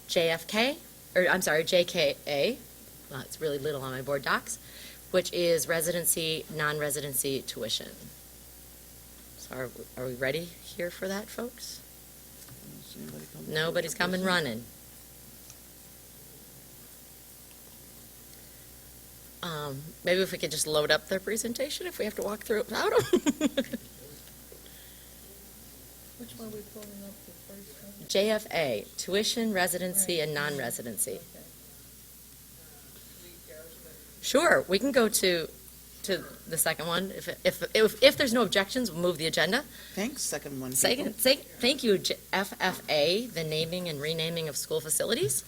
JKA, well, it's really little on my board docs, which is residency, non-residency tuition. So are we ready here for that, folks? Nobody's coming running. Maybe if we could just load up their presentation, if we have to walk through it without them. Which one are we pulling up, the first one? JFA, tuition, residency, and non-residency. Okay. Sure, we can go to the second one. If there's no objections, we'll move the agenda. Thanks, second one. Thank you, FFA, the naming and renaming of school facilities.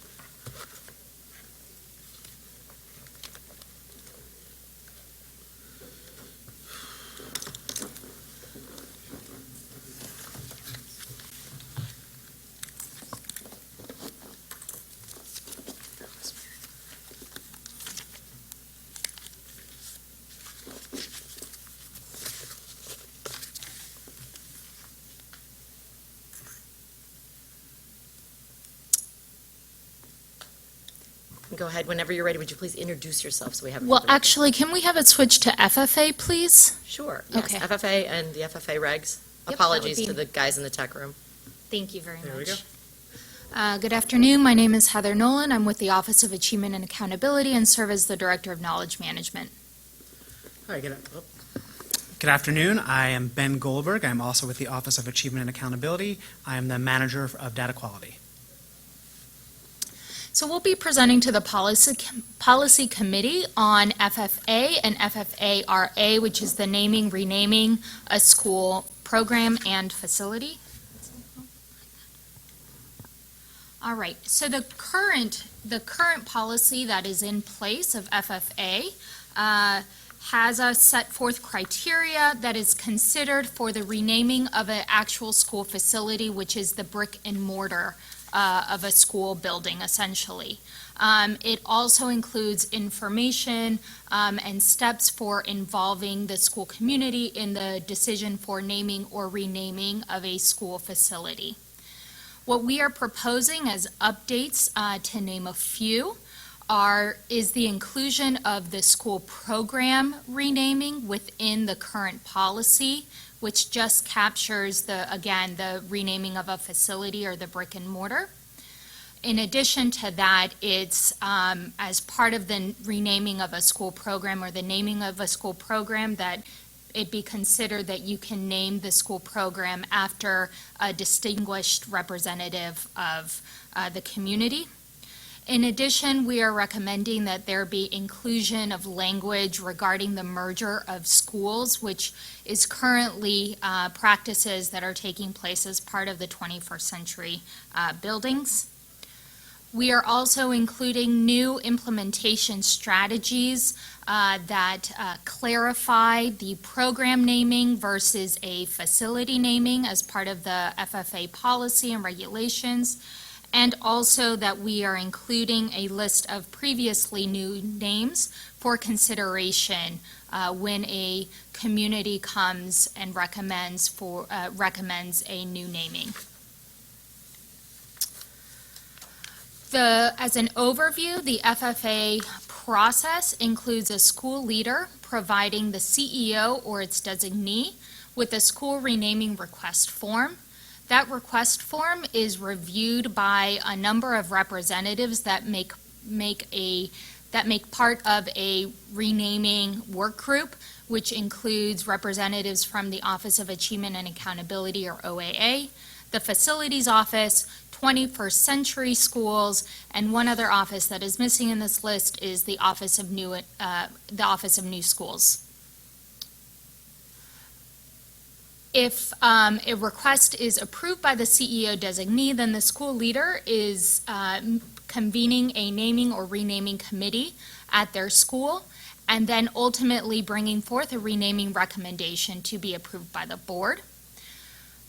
Go ahead, whenever you're ready, would you please introduce yourself so we have. Well, actually, can we have it switch to FFA, please? Sure, yes, Okay. FFA and the FFA regs. that Apologies would to be- the guys in the tech room. Thank you very There we much. Good afternoon. My name is Heather Nolan. I'm with the Office of Achievement and Accountability and serve as the Director of Knowledge Management. All right, Good afternoon. I am Ben Goldberg. I'm also with the Office of Achievement and Accountability. I am the Manager of Data Quality. So we'll be presenting to the Policy Committee on FFA and FFA-RA, which is the naming, renaming a school program and facility. All right, so the current policy that is in place of FFA has us set forth criteria that is considered for the renaming of an actual school facility, which is the brick and mortar of a school building, essentially. It also includes information and steps for involving the school community in the decision for naming or renaming of a school facility. What we are proposing as updates, to name a few, is the inclusion of the school program renaming within the current policy, which just captures the renaming of a facility or the brick and mortar. In addition to that, it's as part of the renaming of a school program or the naming of a school program that it be considered that you can name the school program after a distinguished representative of the community. In addition, we are recommending that there be inclusion of language regarding the merger of schools, which is currently practices that are taking place as part of the 21st century buildings. We are also including new implementation strategies that clarify the program naming versus a facility naming as part of the FFA policy and regulations. And also that we are including a list of previously new names for consideration when a community comes and recommends a new naming. As an overview, the FFA process includes a school leader providing the CEO or its designee with a school renaming request form. That request form is reviewed by a number of representatives that make part of a renaming work group, which includes representatives from the Office of Achievement and Accountability, or OAA, the Facilities Office, 21st Century Schools, and one other office that is missing in this list is the Office of New Schools. If a request is approved by the CEO designee, then the school leader is convening a naming or renaming committee at their school, and then ultimately bringing forth a renaming recommendation to be approved by the board.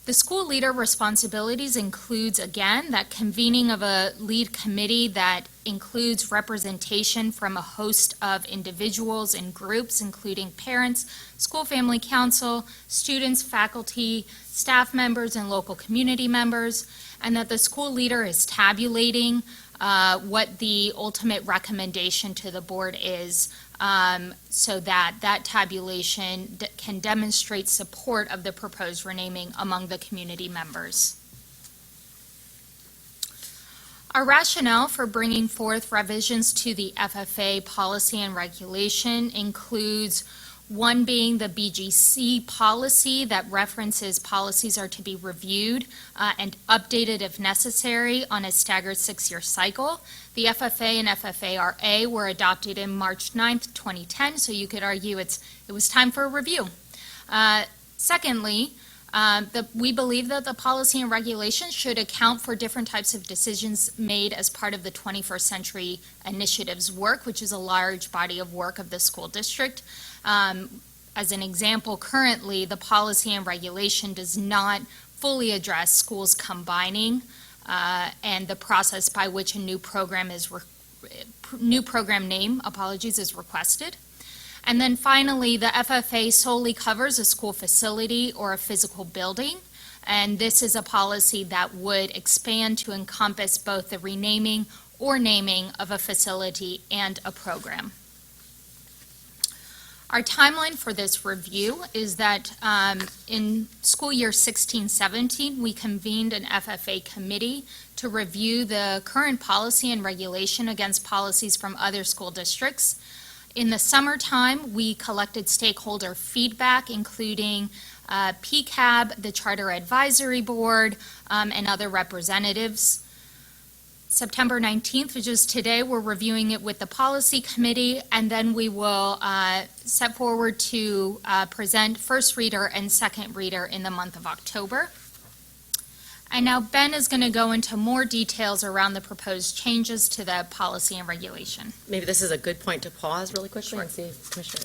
The school leader responsibilities includes, again, that convening of a lead committee that includes representation from a host of individuals and groups, including parents, school family council, students, faculty, staff members, and local community members, and that the school leader is tabulating what the ultimate recommendation to the board is, so that that tabulation can demonstrate support of the proposed renaming among the community members. Our rationale for bringing forth revisions to the FFA policy and regulation includes one being the BGC policy that references policies are to be reviewed and updated if necessary on a staggered 6-year cycle. The FFA and FFA-RA were adopted in March 9th, 2010, so you could argue it was time for a review. Secondly, we believe that the policy and regulations should account for different types of decisions made as part of the 21st Century Initiatives work, which is a large body of work of the school district. As an example, currently, the policy and regulation does not fully address schools combining and the process by which a new program name is requested. And then finally, the FFA solely covers a school facility or a physical building, and this is a policy that would expand to encompass both the renaming or naming of a facility and a program. Our timeline for this review is that in school year 16-17, we convened an FFA committee to review the current policy and regulation against policies from other school districts. In the summertime, we collected stakeholder feedback, including PCAB, the Charter Advisory Board, and other representatives. September 19th, which is today, we're reviewing it with the policy committee, and then we will set forward to present first reader and second reader in the month of October. And now Ben is going to go into more details around the proposed changes to the policy and regulation. Maybe this is a good point to pause really quickly and see, Commissioner.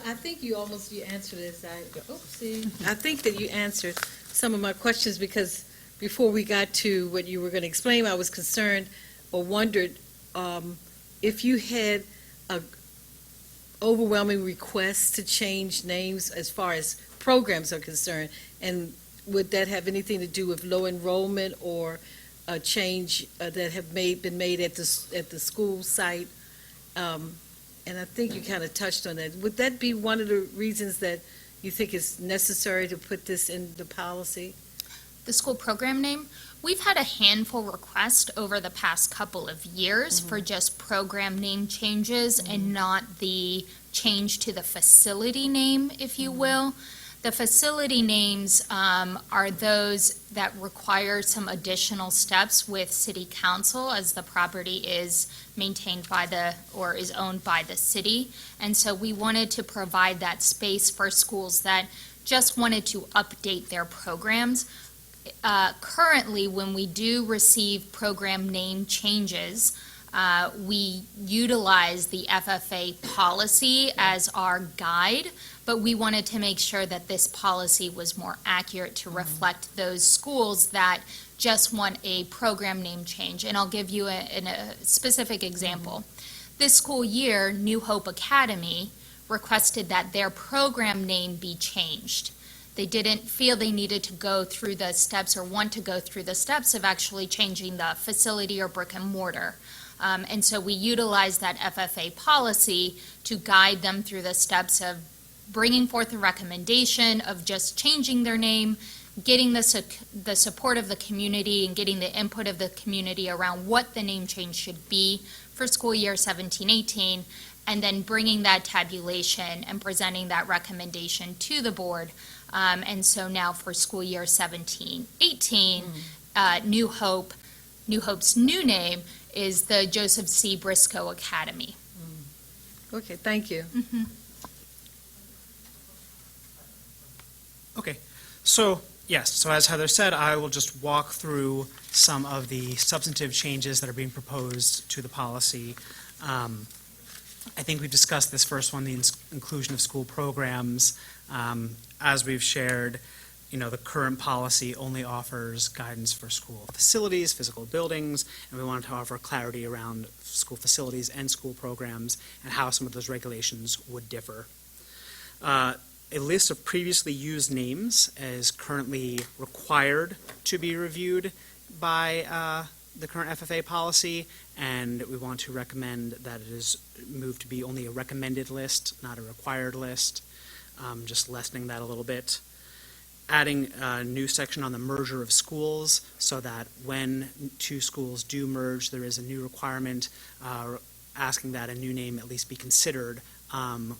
I think you answered this. I think that you answered some of my questions, because before we got to what you were going to explain, I was concerned or wondered if you had a overwhelming request to change names as far as programs are concerned, and would that have anything to do with low enrollment or a change that have been made at the school site? And I think you kind of touched on that. Would that be one of the reasons that you think it's necessary to put this in the policy? The school program name, we've had a handful requests over the past couple of years for just program name changes and not the change to the facility name, if you will. The facility names are those that require some additional steps with City Council, as the property is maintained by or is owned by the city. And so we wanted to provide that space for schools that just wanted to update their programs. Currently, when we do receive program name changes, we utilize the FFA policy as our guide, but we wanted to make sure that this policy was more accurate to reflect those schools that just want a program name change. And I'll give you a specific example. This school year, New Hope Academy requested that their program name be changed. They didn't feel they needed to go through the steps or want to go through the steps of actually changing the facility or brick and mortar. And so we utilized that FFA policy to guide them through the steps of bringing forth a recommendation of just changing their name, getting the support of the community and getting the input of the community around what the name change should be for school year 17-18, and then bringing that tabulation and presenting that recommendation to the board. And so now for school year 17-18, New Hope's new name is the Joseph C. Briscoe Academy. Okay, thank you. Okay, so yes, so as Heather said, I will just walk through some of the substantive changes that are being proposed to the policy. I think we've discussed this first one, the inclusion of school programs. As we've shared, the current policy only offers guidance for school facilities, physical buildings, and we wanted to offer clarity around school facilities and school programs and how some of those regulations would differ. A list of previously used names is currently required to be reviewed by the current FFA policy, and we want to recommend that it is moved to be only a recommended list, not a required list, just lessening that a little bit. Adding a new section on the merger of schools so that when two schools do merge, there is a new requirement asking that a new name at least be considered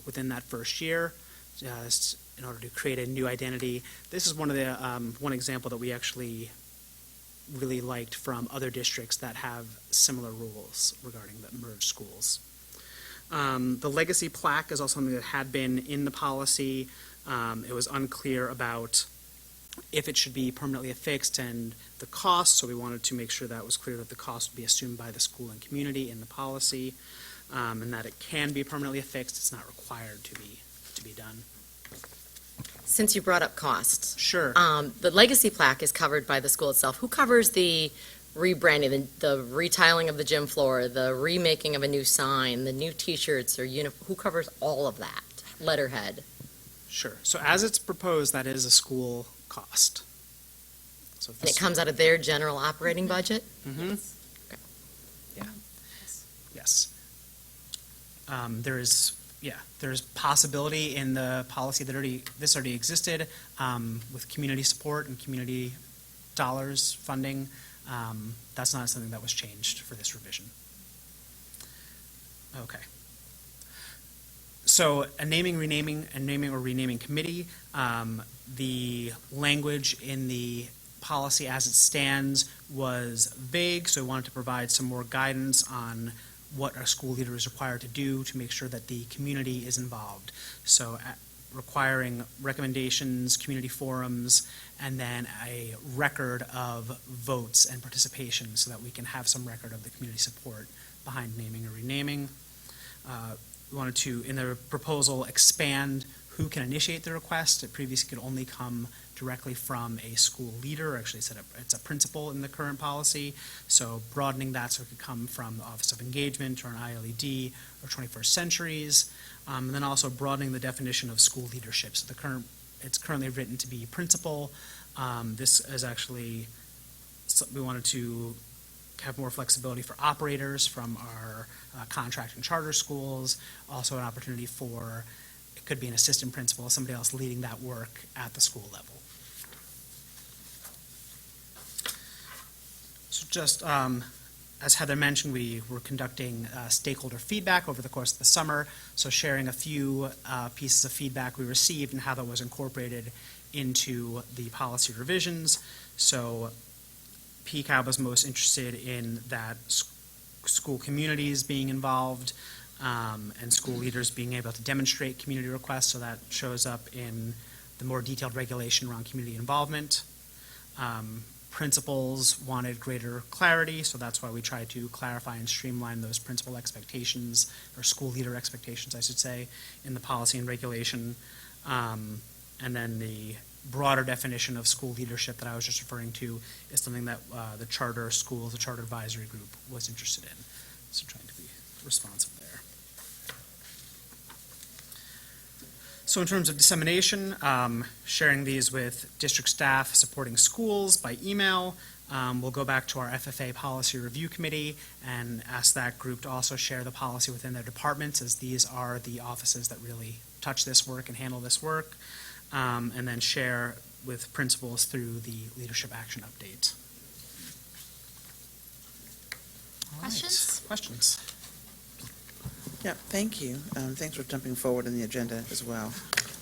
within that first year, just in order to create a new identity. This is one of the one example that we actually really liked from other districts that have similar rules regarding the merged schools. The legacy plaque is also something that had been in the policy. It was unclear about if it should be permanently affixed and the cost, so we wanted to make sure that was clear that the cost would be assumed by the school and community in the policy, and that it can be permanently affixed. It's not required to be done. Since you brought up costs, Sure. the legacy plaque is covered by the school itself. Who covers the rebranding, the retiling of the gym floor, the remaking of a new sign, the new T-shirts or who covers all of that? Letterhead. Sure. So as it's proposed, that is a school cost. So And it comes out of their general operating budget? Mm-hmm. Yes. There's possibility in the policy that this already existed with community support and community dollars funding. That's not something that was changed for this revision. Okay. So a naming or renaming committee, the language in the policy as it stands was vague, so we wanted to provide some more guidance on what a school leader is required to do to make sure that the community is involved. So requiring recommendations, community forums, and then a record of votes and participation so that we can have some record of the community support behind naming or renaming. We wanted to, in the proposal, expand who can initiate the request. It previously could only come directly from a school leader. Actually, it's a principal in the current policy. So broadening that so it could come from the Office of Engagement or an ILED or 21st Centuries. And then also broadening the definition of school leadership. So it's currently written to be principal. This is actually, we wanted to have more flexibility for operators from our contract and charter schools. Also an opportunity for, it could be an assistant principal, somebody else leading that work at the school level. So just as Heather mentioned, we were conducting stakeholder feedback over the course of the summer, so sharing a few pieces of feedback we received and how that was incorporated into the policy revisions. So PCAB was most interested in that school communities being involved and school leaders being able to demonstrate community requests, so that shows up in the more detailed regulation around community involvement. Principals wanted greater clarity, so that's why we tried to clarify and streamline those principal expectations, or school leader expectations, I should say, in the policy and regulation. And then the broader definition of school leadership that I was just referring to is something that the charter schools, the charter advisory group was interested in. So trying to be responsive there. So in terms of dissemination, sharing these with district staff supporting schools by email. We'll go back to our FFA Policy Review Committee and ask that group to also share the policy within their departments, as these are the offices that really touch this work and handle this work, and then share with principals through the Leadership Action Update. All right. Questions? Questions? Yeah, thank you. Thanks for jumping forward in the agenda as well.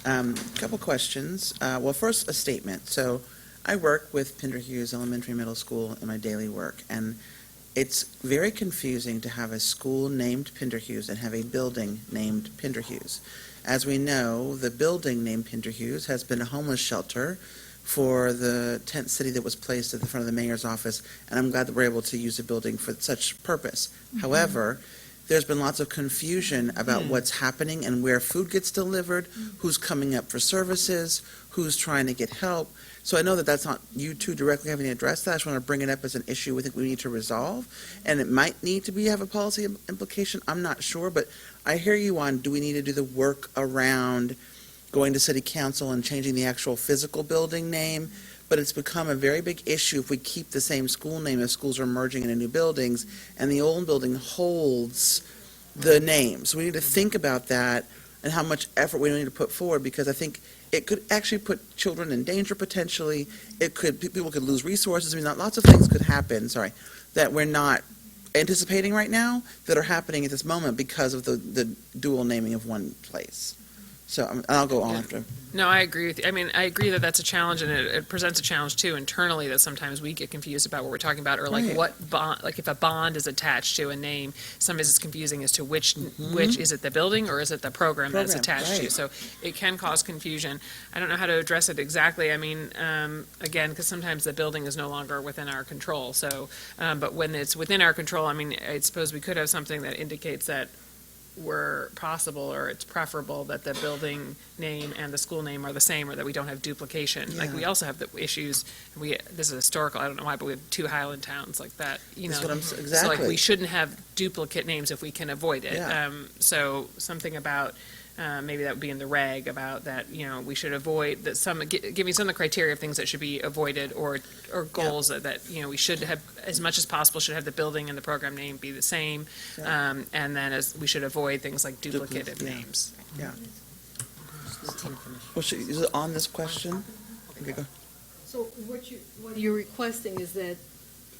Couple questions. Well, first, a statement. So I work with Pinder Hughes Elementary Middle School in my daily work, and it's very confusing to have a school named Pinder Hughes and have a building named Pinder Hughes. As we know, the building named Pinder Hughes has been a homeless shelter for the tent city that was placed at the front of the mayor's office, and I'm glad that we're able to use the building for such purpose. Mm-hmm. However, there's been lots of confusion about what's happening and where food gets delivered, who's coming up for services, who's trying to get help. So I know that that's not you two directly having to address that. I just want to bring it up as an issue we think we need to resolve. And it might need to have a policy implication. I'm not sure, but I hear you on, do we need to do the work around going to city council and changing the actual physical building name? but it's become a very big issue if we keep the same school name as schools are merging into new buildings, and the old building holds the name. So we need to think about that and how much effort we need to put forward, because I think it could actually put children in danger potentially. People could lose resources. I mean, lots of things could happen, that we're not anticipating right now that are happening at this moment because of the dual naming of one place. So I'll go on after. No, I agree with you. I mean, I agree that that's a challenge, and it presents a challenge too internally, that sometimes we get confused about what we're talking about, or like Right. what bond, like if a bond is attached to a name, sometimes it's confusing as to which is it the building or is it the program that's Program, attached to. right. So it can cause confusion. I don't know how to address it exactly. I mean, again, because sometimes the building is no longer within our control. So, but when it's within our control, I mean, I suppose we could have something that indicates that were possible, or it's preferable that the building name and the school name are the same, or that we don't have duplication. Like, Yeah. we also have the issues, this is historical, I don't know why, but we have 2 Highland towns like that, you That's know. what I'm, So like, exactly. we shouldn't have duplicate names if we can avoid it. Yeah. So something about, maybe that would be in the reg about that, you know, we should avoid that give me some of the criteria of things that should be avoided, or goals that, you know, we should have, as much as possible, should have the building and the program name be the same. Yeah. And then we should avoid things like duplicative yeah. names. Well, is it on this question? Okay, go. So what you're requesting is that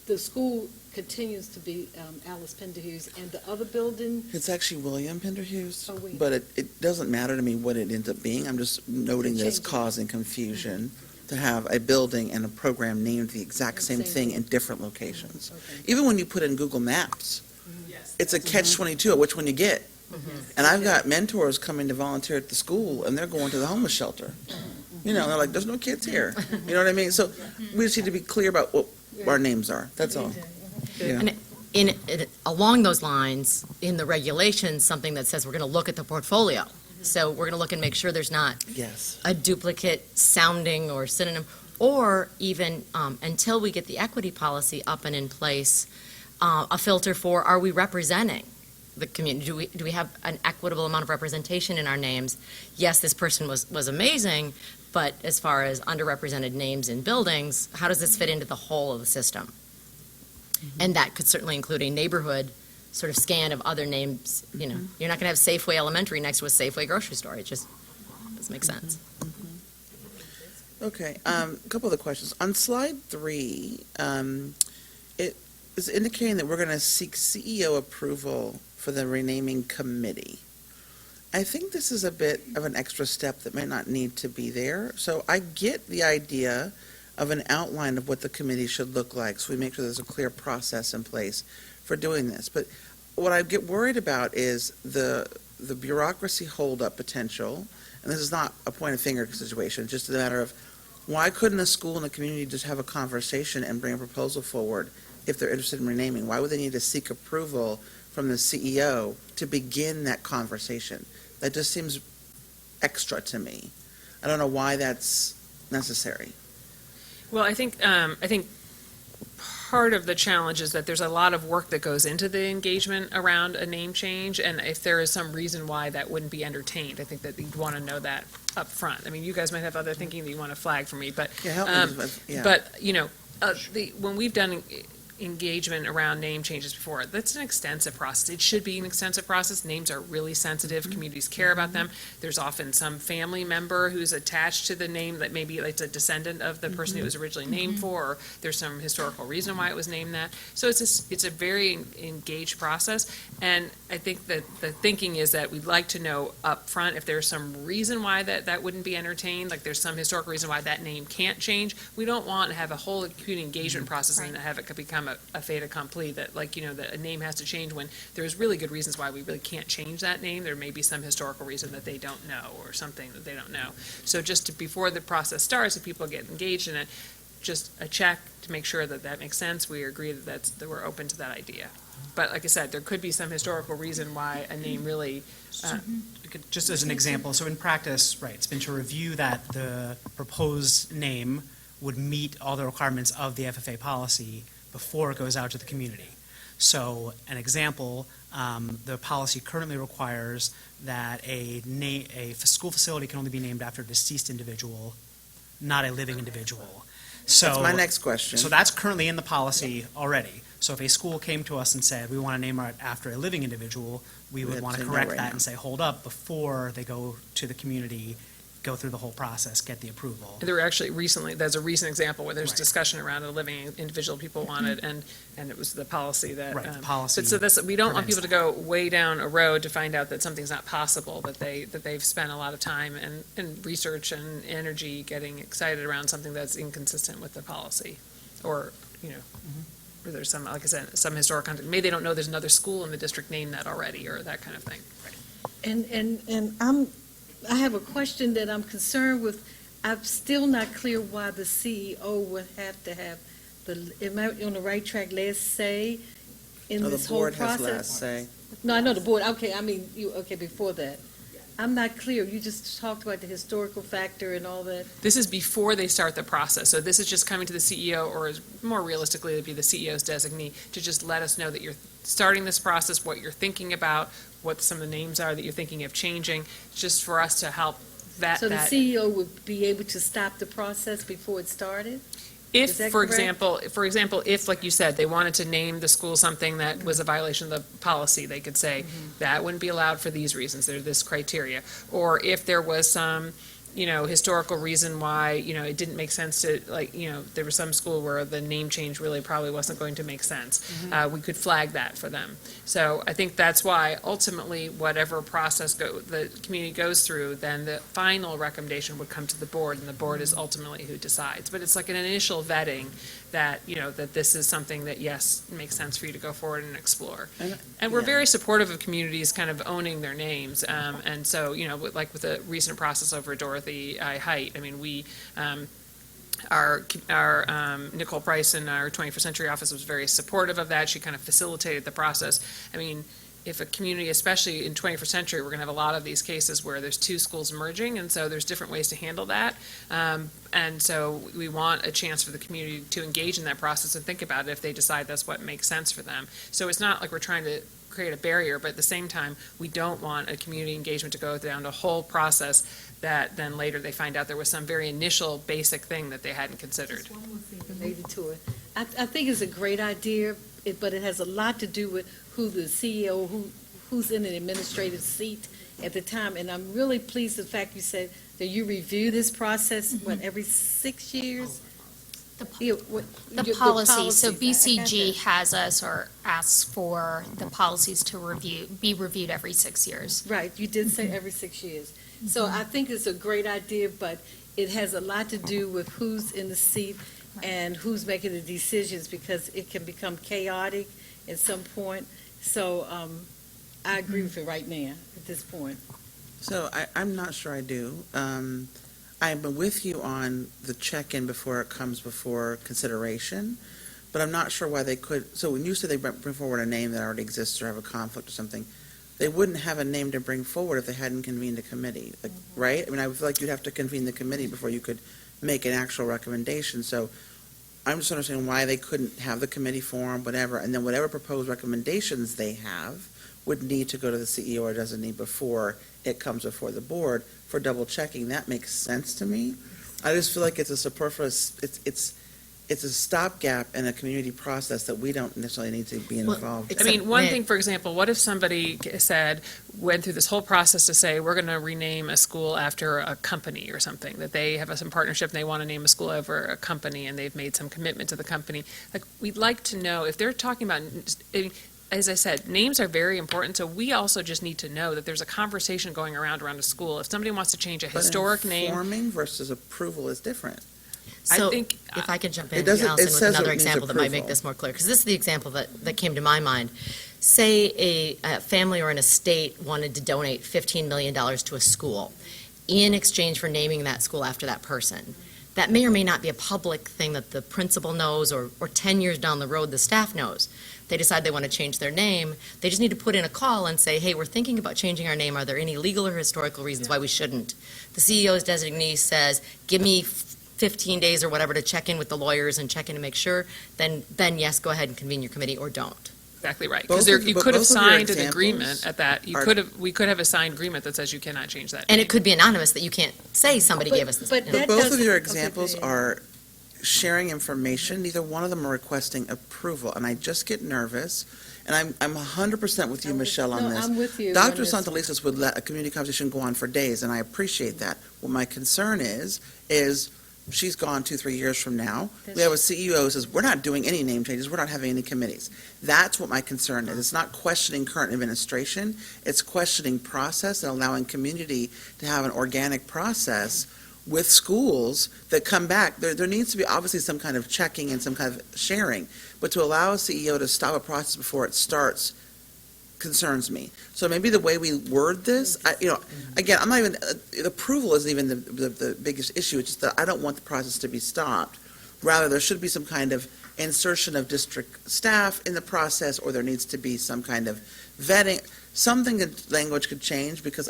the school continues to be Alice Penderhughes, and the other building, It's actually William Penderhughes, Oh, William. but it doesn't matter to me what it ends up being. I'm just noting that it's Changing. causing confusion to have a building and a program named the exact same thing in different locations. okay. Even when you put in Google Maps, it's a catch-22 of which one you get. And I've got mentors coming to volunteer at the school, and they're going to the homeless shelter. You know, they're like, there's no kids here. You know what I mean? So we just need to be clear about what our names are. That's all. Yeah. And along those lines, in the regulations, something that says we're going to look at the portfolio. So we're going to look and make sure there's not Yes. a duplicate sounding or synonym, or even until we get the equity policy up and in place, a filter for, are we representing the community? Do we have an equitable amount of representation in our names? Yes, this person was amazing, but as far as underrepresented names in buildings, how does this fit into the whole of the system? And that could certainly include a neighborhood sort of scan of other names. You know, you're not going to have Safeway Elementary next to a Safeway grocery store. It just doesn't make sense. Okay, a couple of the questions. On slide 3, it is indicating that we're going to seek CEO approval for the renaming committee. I think this is a bit of an extra step that might not need to be there. So I get the idea of an outline of what the committee should look like, so we make sure there's a clear process in place for doing this. But what I get worried about is the bureaucracy holdup potential, and this is not a point of finger situation, it's just a matter of, why couldn't a school and a community just have a conversation and bring a proposal forward if they're interested in renaming? Why would they need to seek approval from the CEO to begin that conversation? That just seems extra to me. I don't know why that's necessary. Well, I think part of the challenge is that there's a lot of work that goes into the engagement around a name change, and if there is some reason why that wouldn't be entertained, I think that you'd want to know that up front. I mean, you guys might have other thinking that you want to flag for me, but Yeah, help me with, yeah. but you know, when we've done engagement around name changes before, that's an extensive process. It should be an extensive process. Names are really sensitive. Communities care about them. There's often some family member who's attached to the name that maybe it's a descendant of the person it was originally named for, or there's some historical reason why it was named that. So it's a very engaged process, and I think that the thinking is that we'd like to know up front if there's some reason why that wouldn't be entertained, like there's some historical reason why that name can't change. We don't want to have a whole acute engagement process and have it become a fait accompli, that, like, you know, that a name has to change when there's really good reasons why we really can't change that name. There may be some historical reason that they don't know, or something that they don't know. So before the process starts, if people get engaged in it, just a check to make sure that that makes sense. We agree that we're open to that idea. But like I said, there could be some historical reason why a name really, Just as an example, so in practice, right, it's been to review that the proposed name would meet all the requirements of the FFA policy before it goes out to the community. So an example, the policy currently requires that a school facility can only be named after a deceased individual, not a living individual. That's my next question. So that's currently in the policy already. So if a school came to us and said, we want to name it after a living individual, we We'd would have want to to say no correct right that now. and say, hold up, before they go to the community, go through the whole process, get the approval. There were actually recently, there's a recent example where there's Right. discussion around a living individual people wanted, and it was the policy that. Right, the policy But so this, we don't want prevents people to go way down a road to find out that something's not possible, that they've spent a lot of time and research and energy getting excited around something that's inconsistent with the policy. Or, or there's some, like I said, some historic context. Maybe they don't know there's another school in the district named that already, or that kind of thing. And I have a question that I'm concerned with. I'm still not clear why the CEO would have to have am I on the right track, last say in Oh, this the whole board has process? last say. No, I know the board, okay, I mean, before that. I'm not clear. You just talked about the historical factor and all that. This is before they start the process, so this is just coming to the CEO, or more realistically, it'd be the CEO's designee, to just let us know that you're starting this process, what you're thinking about, what some of the names are that you're thinking of changing, just for us to help vet So the that. CEO would be able to stop the process before it started? If, Is that for correct? example, if, like you said, they wanted to name the school something that was a violation of the policy, they could say, that wouldn't be allowed for these reasons, there's this criteria. Or if there was some, historical reason why, it didn't make sense to, there was some school where the name change really probably wasn't going to make sense. We could flag that for them. So I think that's why ultimately, whatever process the community goes through, then the final recommendation would come to the board, and the board is ultimately who decides. But it's like an initial vetting that, that this is something that, yes, makes sense for you to go forward and explore. And we're yeah. very supportive of communities kind of owning their names. And so, like with the recent process over Dorothy I. Height, I mean, we, our Nicole Price in our 21st Century office was very supportive of that. She kind of facilitated the process. I mean, if a community, especially in 21st century, we're going to have a lot of these cases where there's two schools merging, and so there's different ways to handle that. And so we want a chance for the community to engage in that process and think about it if they decide that's what makes sense for them. So it's not like we're trying to create a barrier, but at the same time, we don't want a community engagement to go down a whole process that then later they find out there was some very initial basic thing that they hadn't considered. Just one more thing related to it. I think it's a great idea, but it has a lot to do with who the CEO, who's in an administrative seat at the time. And I'm really pleased with the fact you said that you review this process, every 6 years? The policy, so BCG has us or asks for the policies to be reviewed every 6 years. Right, you did say every 6 years. So I think it's a great idea, but it has a lot to do with who's in the seat and who's making the decisions, because it can become chaotic at some point. So I agree with it right now, at this point. So I'm not sure I do. I'm with you on the check-in before it comes before consideration, but I'm not sure why they could. So when you say they bring forward a name that already exists or have a conflict or something, they wouldn't have a name to bring forward if they hadn't convened a committee, right? I mean, I feel like you'd have to convene the committee before you could make an actual recommendation. So I'm just understanding why they couldn't have the committee form, whatever, and then whatever proposed recommendations they have would need to go to the CEO or designee before it comes before the board for double checking. That makes sense to me. I just feel like it's a superfluous, it's a stopgap in a community process that we don't necessarily need to be involved in. I mean, one thing, for example, what if somebody went through this whole process to say, we're going to rename a school after a company or something, that they have some partnership and they want to name a school over a company and they've made some commitment to the company. Like, we'd like to know if they're talking about, as I said, names are very important, so we also just need to know that there's a conversation going around a school. If somebody wants to change a historic name. Informing versus approval is different. So, I think, if I could jump in, It doesn't- Allison, it with says another it needs example that might make approval. this more clear, because this is the example that came to my mind. Say a family or an estate wanted to donate $15 million to a school in exchange for naming that school after that person. That may or may not be a public thing that the principal knows, or 10 years down the road, the staff knows. They decide they want to change their name, they just need to put in a call and say, hey, we're thinking about changing our name. Are there any legal or historical reasons why we shouldn't? The CEO's designee says, give me 15 days or whatever to check in with the lawyers and check in to make sure, then yes, go ahead and convene your committee, or don't. exactly right, Both because of- you but could have both of your signed an examples agreement at that, we could have a signed agreement that says you cannot change that And name. it could be anonymous, that you can't say somebody gave us this. But you know. that But both of doesn't- your okay, examples go ahead. are sharing information. Neither one of them are requesting approval, and I just get nervous. And I'm 100% with you, Michelle, on this. I'm with you. Dr. on this. Santelises would let a community conversation go on for days, and I appreciate that. What my concern is she's gone 2-3 years from now. We have a CEO who says, we're not doing any name changes, we're not having any committees. That's what my concern is. It's not questioning current administration, it's questioning process and allowing community to have an organic process with schools that come back. There needs to be obviously some kind of checking and some kind of sharing, but to allow a CEO to stop a process before it starts concerns me. So maybe the way we word this, again, I'm not even, approval isn't even the biggest issue, it's just that I don't want the process to be stopped. Rather, there should be some kind of insertion of district staff in the process, or there needs to be some kind of vetting, something that language could change, because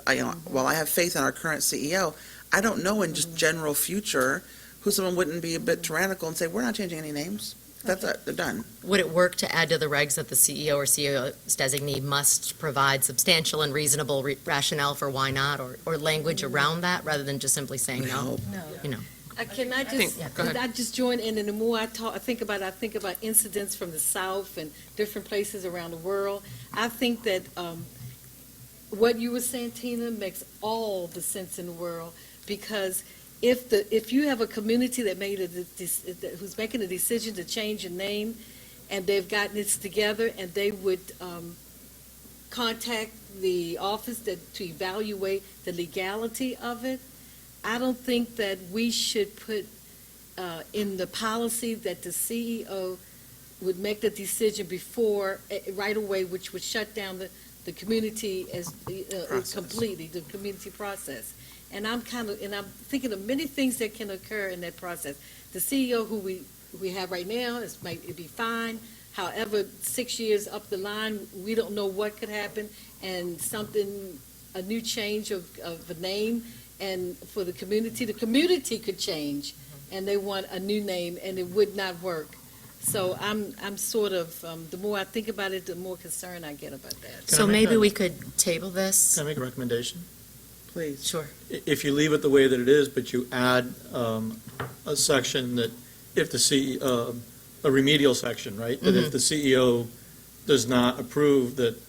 while I have faith in our current CEO, I don't know in just general future who someone wouldn't be a bit tyrannical and say, we're not changing any names. That's it, they're done. Would it work to add to the regs that the CEO or CEO's designee must provide substantial and reasonable rationale for why not, or language around that, rather than just simply saying no? No. Can I just, go ahead. I just join in, and the more I think about incidents from the South and different places around the world. I think that what you were saying, Tina, makes all the sense in the world, because if you have a community that who's making a decision to change a name, and they've gotten it together, and they would contact the office to evaluate the legality of it, I don't think that we should put in the policy that the CEO would make the decision before, right away, which would shut down the community as completely, the community process. And I'm thinking of many things that can occur in that process. The CEO who we have right now might be fine. However, 6 years up the line, we don't know what could happen, and a new change of a name, and for the community could change, and they want a new name, and it would not work. So I'm sort of, the more I think about it, the more concerned I get about that. So maybe we could table this? Can I make a recommendation? Please. Sure. If you leave it the way that it is, but you add a section that if the CEO, a remedial section, right? That if the CEO does not approve, that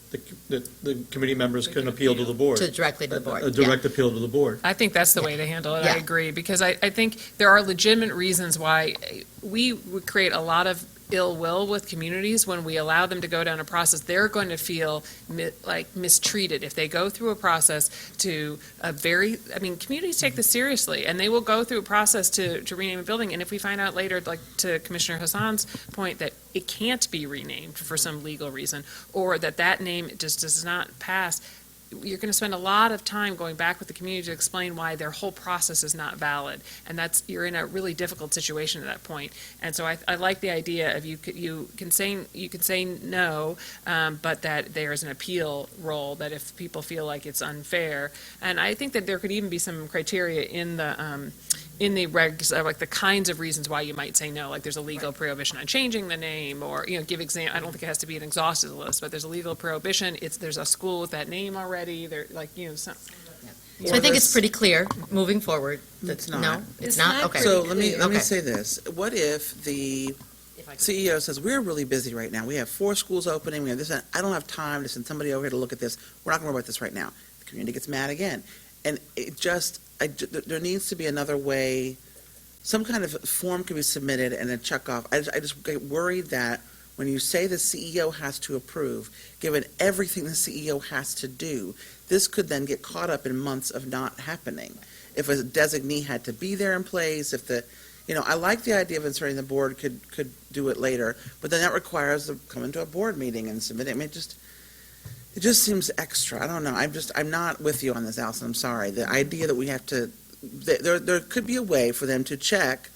the committee members can appeal to the board. Directly to the board. A direct appeal to the board. I think that's the way to handle it. Yeah. I agree, because I think there are legitimate reasons why we would create a lot of ill will with communities when we allow them to go down a process. They're going to feel mistreated if they go through a process communities take this seriously, and they will go through a process to rename a building. And if we find out later, like to Commissioner Hassan's point, that it can't be renamed for some legal reason, or that name just does not pass, you're going to spend a lot of time going back with the community to explain why their whole process is not valid, and you're in a really difficult situation at that point. And so I like the idea of you can say no, but that there's an appeal role, that if people feel like it's unfair. And I think that there could even be some criteria in the regs, like the kinds of reasons why you might say no, like there's a legal prohibition on changing the name, or give example. I don't think it has to be an exhaustive list, but there's a legal prohibition. There's a school with that name already. There, some. So I think it's pretty clear, moving forward. It's not. No, it's It's not? not Okay. So let me Okay. say this. What if the CEO says, we're really busy right now. We have 4 schools opening. We have this. I don't have time to send somebody over here to look at this. We're not going to worry about this right now. The community gets mad again. And there needs to be another way. Some kind of form can be submitted and then check off. I just get worried that when you say the CEO has to approve, given everything the CEO has to do, this could then get caught up in months of not happening. If a designee had to be there in place, I like the idea of inserting the board could do it later, but then that requires them coming to a board meeting and submitting. I mean, it just seems extra. I don't know. I'm not with you on this, Allison. I'm sorry. The idea that we have to, there could be a way for them to check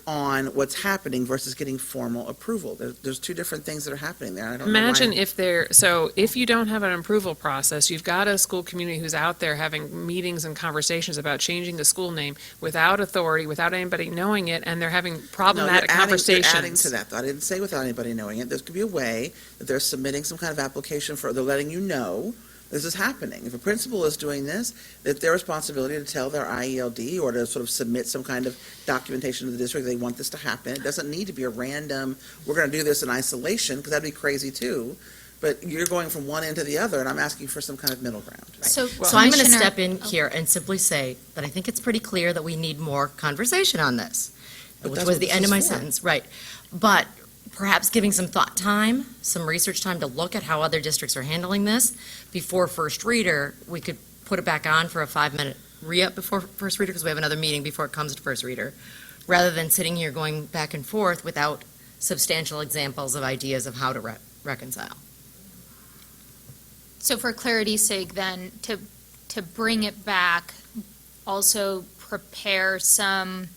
on what's happening versus getting formal approval. There's 2 different things that are happening there. I don't Imagine know if you don't have an approval process, you've got a school community who's out there having meetings and conversations about changing the school name without authority, without anybody knowing it, and they're having problematic conversations. Adding to that, though. I didn't say without anybody knowing it. There could be a way that they're submitting some kind of application they're letting you know this is happening. If a principal is doing this, it's their responsibility to tell their IELD or to sort of submit some kind of documentation to the district they want this to happen. It doesn't need to be a random, we're going to do this in isolation, because that'd be crazy too. But you're going from one end to the other, and I'm asking for some kind of middle ground. So So I'm going to Commissioner- step in oh. here and simply say that I think it's pretty clear that we need more conversation on this, But which that's was what the this end of is my for. sentence, right. But perhaps giving some thought time, some research time to look at how other districts are handling this before first reader, we could put it back on for a 5-minute re-up before first reader, because we have another meeting before it comes to first reader, rather than sitting here going back and forth without substantial examples of ideas of how to reconcile. So for clarity's sake, then, to bring it back, also prepare some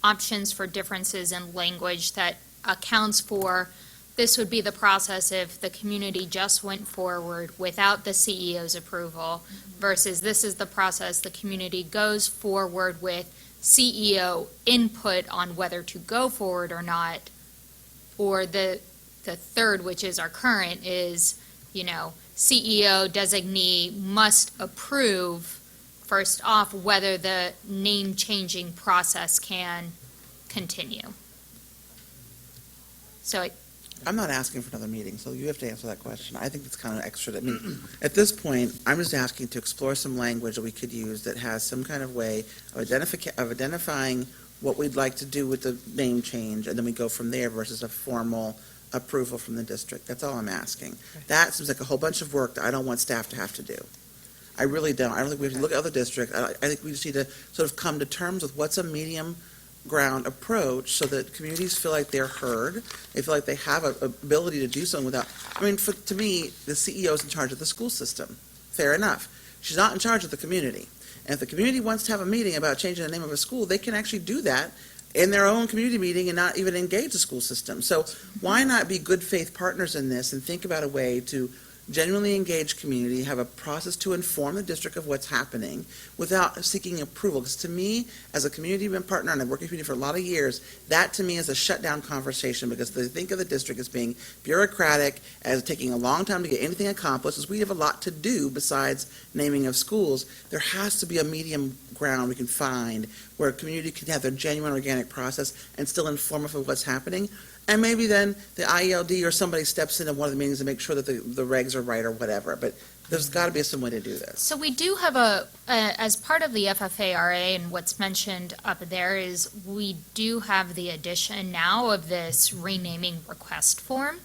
options for differences in language that accounts for, this would be the process if the community just went forward without the CEO's approval, versus this is the process the community goes forward with CEO input on whether to go forward or not. Or the third, which is our current, is, CEO designee must approve, first off, whether the name-changing process can continue. So I'm not asking for another meeting, so you have to answer that question. I think it's kind of extra. I mean, at this point, I'm just asking to explore some language that we could use that has some kind of way of identifying what we'd like to do with the name change, and then we go from there versus a formal approval from the district. That's all I'm asking. That seems like a whole bunch of work that I don't want staff to have to do. I really don't. I don't think we have to look at other districts. I think we just need to sort of come to terms with what's a medium ground approach so that communities feel like they're heard. They feel like they have a ability to do something without, to me, the CEO is in charge of the school system. Fair enough. She's not in charge of the community. And if the community wants to have a meeting about changing the name of a school, they can actually do that in their own community meeting and not even engage the school system. So why not be good faith partners in this and think about a way to genuinely engage community, have a process to inform the district of what's happening without seeking approval? Because to me, as a community partner, and I've worked in community for a lot of years, that to me is a shutdown conversation, because they think of the district as being bureaucratic, as taking a long time to get anything accomplished, as we have a lot to do besides naming of schools. There has to be a medium ground we can find where a community can have their genuine organic process and still inform us of what's happening. And maybe then the IELD or somebody steps into one of the meetings to make sure that the regs are right or whatever. But there's got to be some way to do this. So we do have as part of the FFARA, and what's mentioned up there is we do have the addition now of this renaming request form.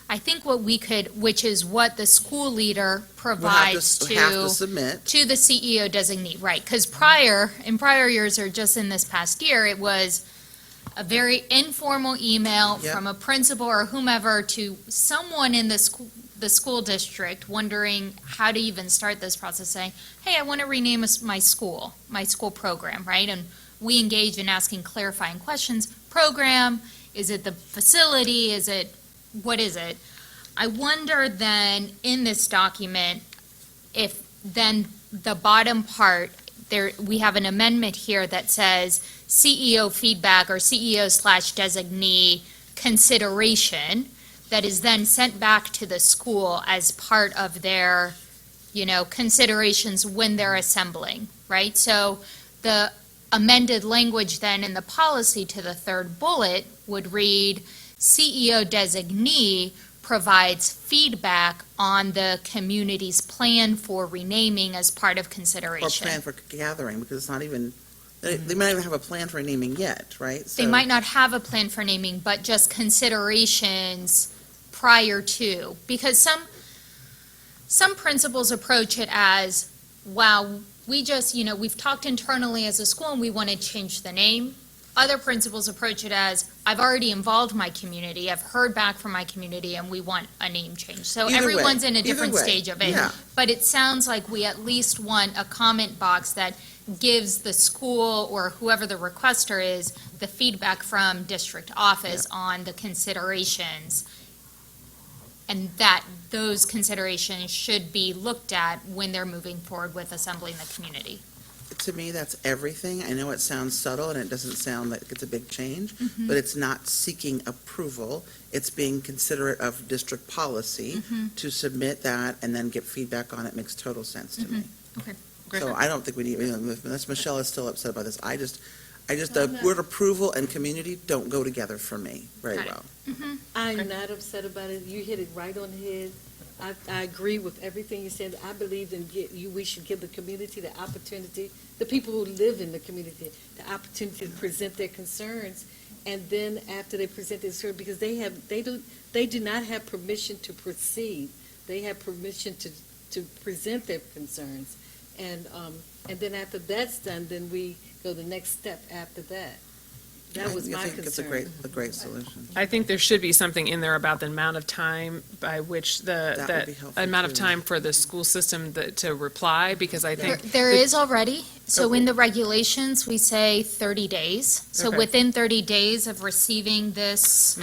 I think what we could, which is what the school leader provides We'll have to submit. to the CEO designee, right? Because in prior years, or just in this past year, it was a very informal email Yep. from a principal or whomever to someone in the school district wondering how to even start this process, saying, hey, I want to rename my school program, right? And we engage in asking clarifying questions. Program, is it the facility? What is it? I wonder then in this document, if then the bottom part, we have an amendment here that says CEO feedback or CEO/designee consideration that is then sent back to the school as part of their, considerations when they're assembling, right? So the amended language then in the policy to the third bullet would read, CEO designee provides feedback on the community's plan for renaming as part of Or consideration. plan for gathering, because it's not even, they might not even have a plan for naming yet, right? They So- might not have a plan for naming, but just considerations prior to. Because some principals approach it as, wow, we've talked internally as a school and we want to change the name. Other principals approach it as, I've already involved my community, I've heard back from my community, and we want a name change. So Either way, everyone's in a either different way, stage of it. yeah. But it sounds like we at least want a comment box that gives the school or whoever the requester is, the feedback from district office on the considerations. And that those considerations should be looked at when they're moving forward with assembling the community. to me, that's everything. I know it sounds subtle and it doesn't sound like it's a big change, but it's not seeking approval. It's being considerate of district policy to submit that and then get feedback on it. Makes total sense to me. Okay. So I don't think we need, unless Michelle is still upset about this, I just, the word approval and community don't go together for me very Got it. well. I'm not upset about it. You hit it right on the head. I agree with everything you said. I believe we should give the community the opportunity, the people who live in the community, the opportunity to present their concerns. And then after they present their concerns, because they do not have permission to proceed. They have permission to present their concerns. And then after that's done, then we go the next step after that. That was my I think it's concern. a great solution. I think there should be something in there about the amount of time by which That would that be helpful, amount of too. time for the school system to reply, because I think. There is already, so in the regulations, we say 30 days. So Okay. within 30 days of receiving this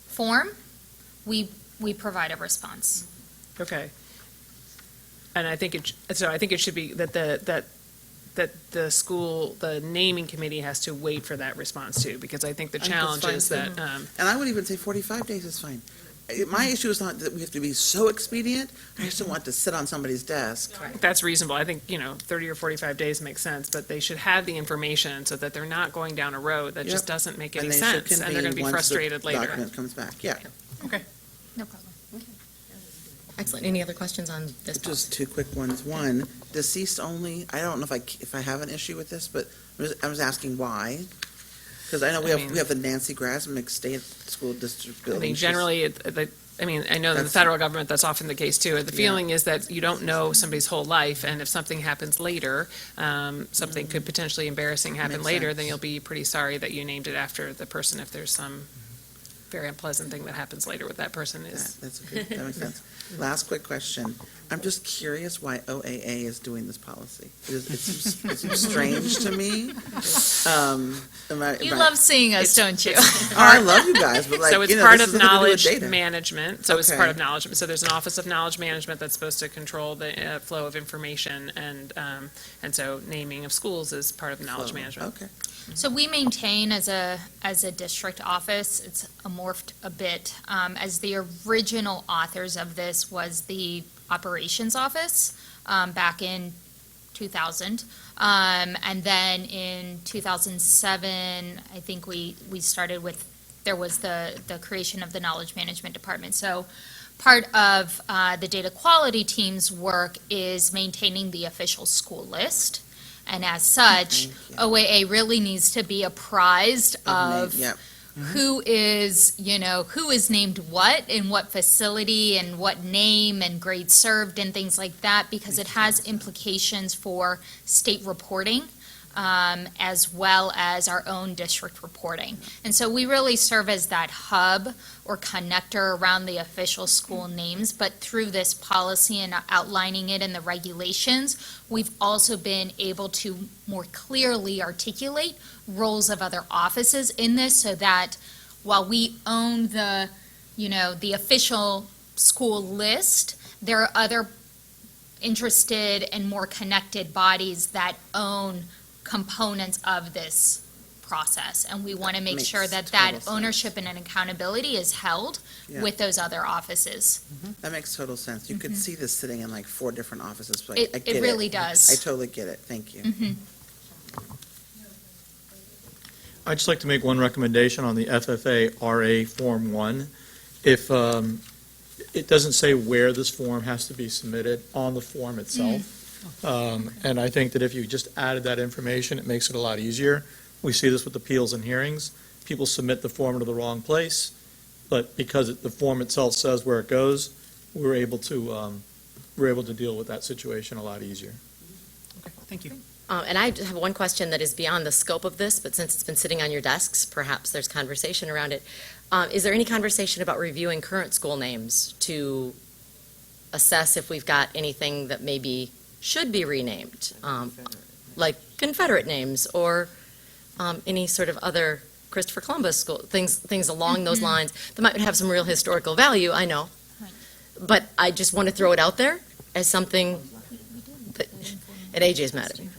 form, we provide a response. Okay. And I think it should be that the school, the naming committee has to wait for that response too, because I think the I think that's challenge fine, is too. that, And I would even say 45 days is fine. My issue is not that we have to be so expedient. I just don't want to sit on somebody's desk. that's reasonable. I think, 30 or 45 days makes sense, but they should have the information so that they're not going down a road that just Yep. doesn't make And any they should sense, and they're going to be convene once the frustrated later. document comes back, yeah. No problem. Excellent. Any other questions on this? Just two quick ones. One, deceased only, I don't know if I have an issue with this, but I was asking why. Because I know we have the Nancy Grasmick State School District I building. think She's- generally, I know that the federal government, that's often the case too. The feeling is that you don't know somebody's whole life, and if something happens later, something could potentially embarrassing happen Makes later, sense. then you'll be pretty sorry that you named it after the person if there's some very unpleasant thing that happens later with that person is. That makes sense. Last quick question. I'm just curious why OAA is doing this policy. It seems strange to me. You love seeing us, don't you? Oh, I love you guys, but like, So it's you know, part this of has nothing to do with knowledge data. management, so it's Okay. part of knowledge, so there's an Office of Knowledge Management that's supposed to control the flow of information, and so naming of schools is part of knowledge management. Okay. So we maintain as a district office, it's morphed a bit, as the original authors of this was the operations office, back in 2000. And then in 2007, I think we started with, there was the creation of the knowledge management department. So part of the data quality team's work is maintaining the official school list. And as such, Thank you. OAA really needs to be apprised of Yep. who is named what in what facility and what name and grade served and things like that, because it has implications for state reporting, as well as our own district reporting. And so we really serve as that hub or connector around the official school names, but through this policy and outlining it in the regulations, we've also been able to more clearly articulate roles of other offices in this, so that while we own the official school list, there are other interested and more connected bodies that own components of this process. And we want to make Makes sure that total sense. ownership and an accountability is held Yeah. with those other offices. That makes total sense. You could see this sitting in like 4 different offices, but It- I it get really does. I totally get it. Thank you. I'd just like to make one recommendation on the FFA RA Form 1. If it doesn't say where this form has to be submitted on the form itself. And I think that if you just added that information, it makes it a lot easier. We see this with appeals and hearings. People submit the form to the wrong place, but because the form itself says where it goes, we're able to deal with that situation a lot easier. Okay, thank you. And I have one question that is beyond the scope of this, but since it's been sitting on your desks, perhaps there's conversation around it. Is there any conversation about reviewing current school names to assess if we've got anything that maybe should be renamed? Like Confederate names or any sort of other Christopher Columbus school, things along those lines that might have some real historical value, I know. But I just want to throw it out there as something that, at AJ's mad at me.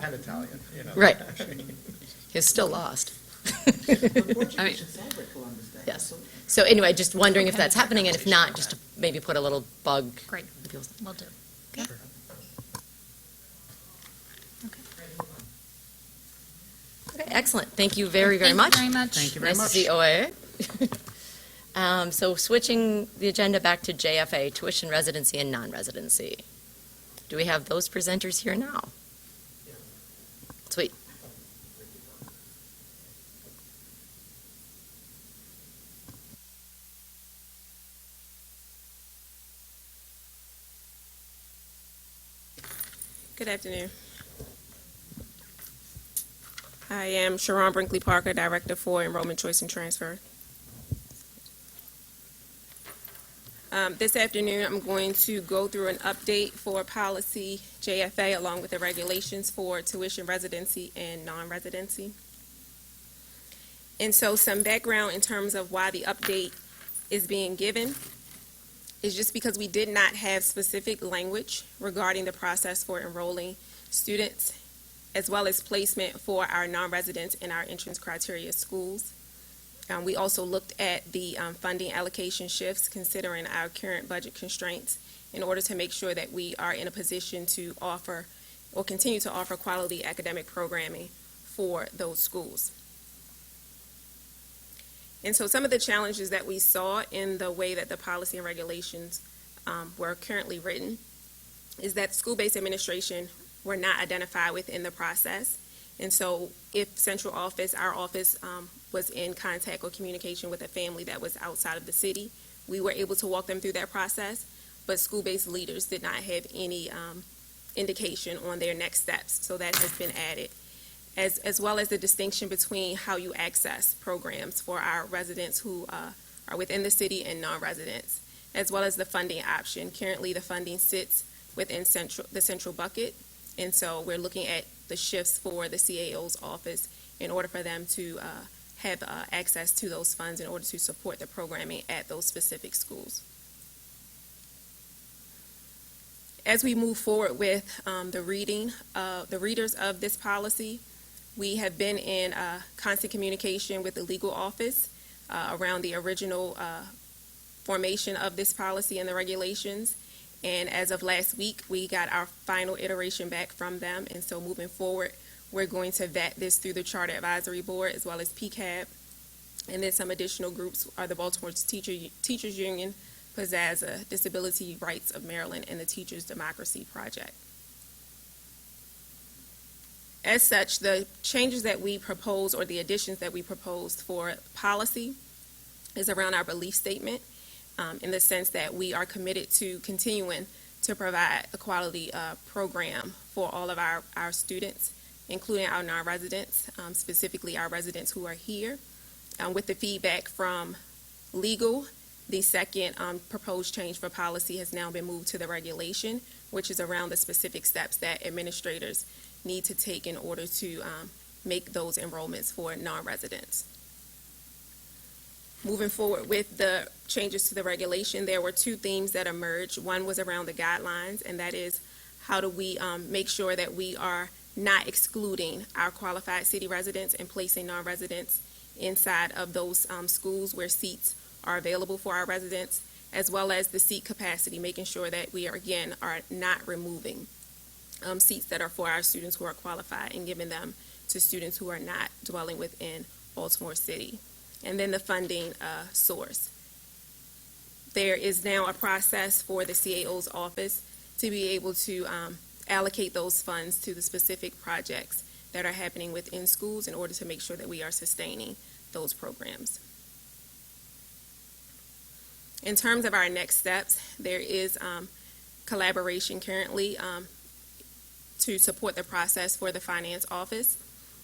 and Italian, you know. Right. He's still lost. Unfortunately, I we mean- should celebrate Columbus Day. Yes. So anyway, just wondering if that's happening, and if not, just to maybe put a little bug. Great. in people's- Will do. Okay, excellent. Thank you very, very much. Thank you very much. Thank you very much. Nice to see OAA. So switching the agenda back to JFA, tuition residency and non-residency. Do we have those presenters here now? Sweet. Good afternoon. I am Sharon Brinkley Parker, Director for Enrollment Choice and Transfer. This afternoon, I'm going to go through an update for policy JFA along with the regulations for tuition residency and non-residency. And so some background in terms of why the update is being given is just because we did not have specific language regarding the process for enrolling students as well as placement for our non-residents in our entrance criteria schools. We also looked at the funding allocation shifts considering our current budget constraints in order to make sure that we are in a position to offer or continue to offer quality academic programming for those schools. And so some of the challenges that we saw in the way that the policy and regulations were currently written is that school-based administration were not identified within the process. And so if central office, our office, was in contact or communication with a family that was outside of the city, we were able to walk them through that process, but school-based leaders did not have any indication on their next steps. So that has been added, as well as the distinction between how you access programs for our residents who are within the city and non-residents, as well as the funding option. Currently, the funding sits within the central bucket, and so we're looking at the shifts for the CAO's office in order for them to have access to those funds in order to support the programming at those specific schools. As we move forward with the readers of this policy, we have been in constant communication with the legal office around the original formation of this policy and the regulations. And as of last week, we got our final iteration back from them. And so moving forward, we're going to vet this through the Charter Advisory Board as well as PCAB. And then some additional groups are the Baltimore Teachers Union, Pizzazza, Disability Rights of Maryland, and the Teachers Democracy Project. As such, the changes that we propose or the additions that we proposed for policy is around our belief statement, in the sense that we are committed to continuing to provide a quality program for all of our students, including our non-residents, specifically our residents who are here. With the feedback from legal, the second proposed change for policy has now been moved to the regulation, which is around the specific steps that administrators need to take in order to make those enrollments for non-residents. Moving forward with the changes to the regulation, there were two themes that emerged. One was around the guidelines, and that is how do we make sure that we are not excluding our qualified city residents and placing non-residents inside of those schools where seats are available for our residents, as well as the seat capacity, making sure that we are not removing seats that are for our students who are qualified and giving them to students who are not dwelling within Baltimore City. And then the funding source. There is now a process for the CAO's office to be able to allocate those funds to the specific projects that are happening within schools in order to make sure that we are sustaining those programs. In terms of our next steps, there is collaboration currently to support the process for the finance office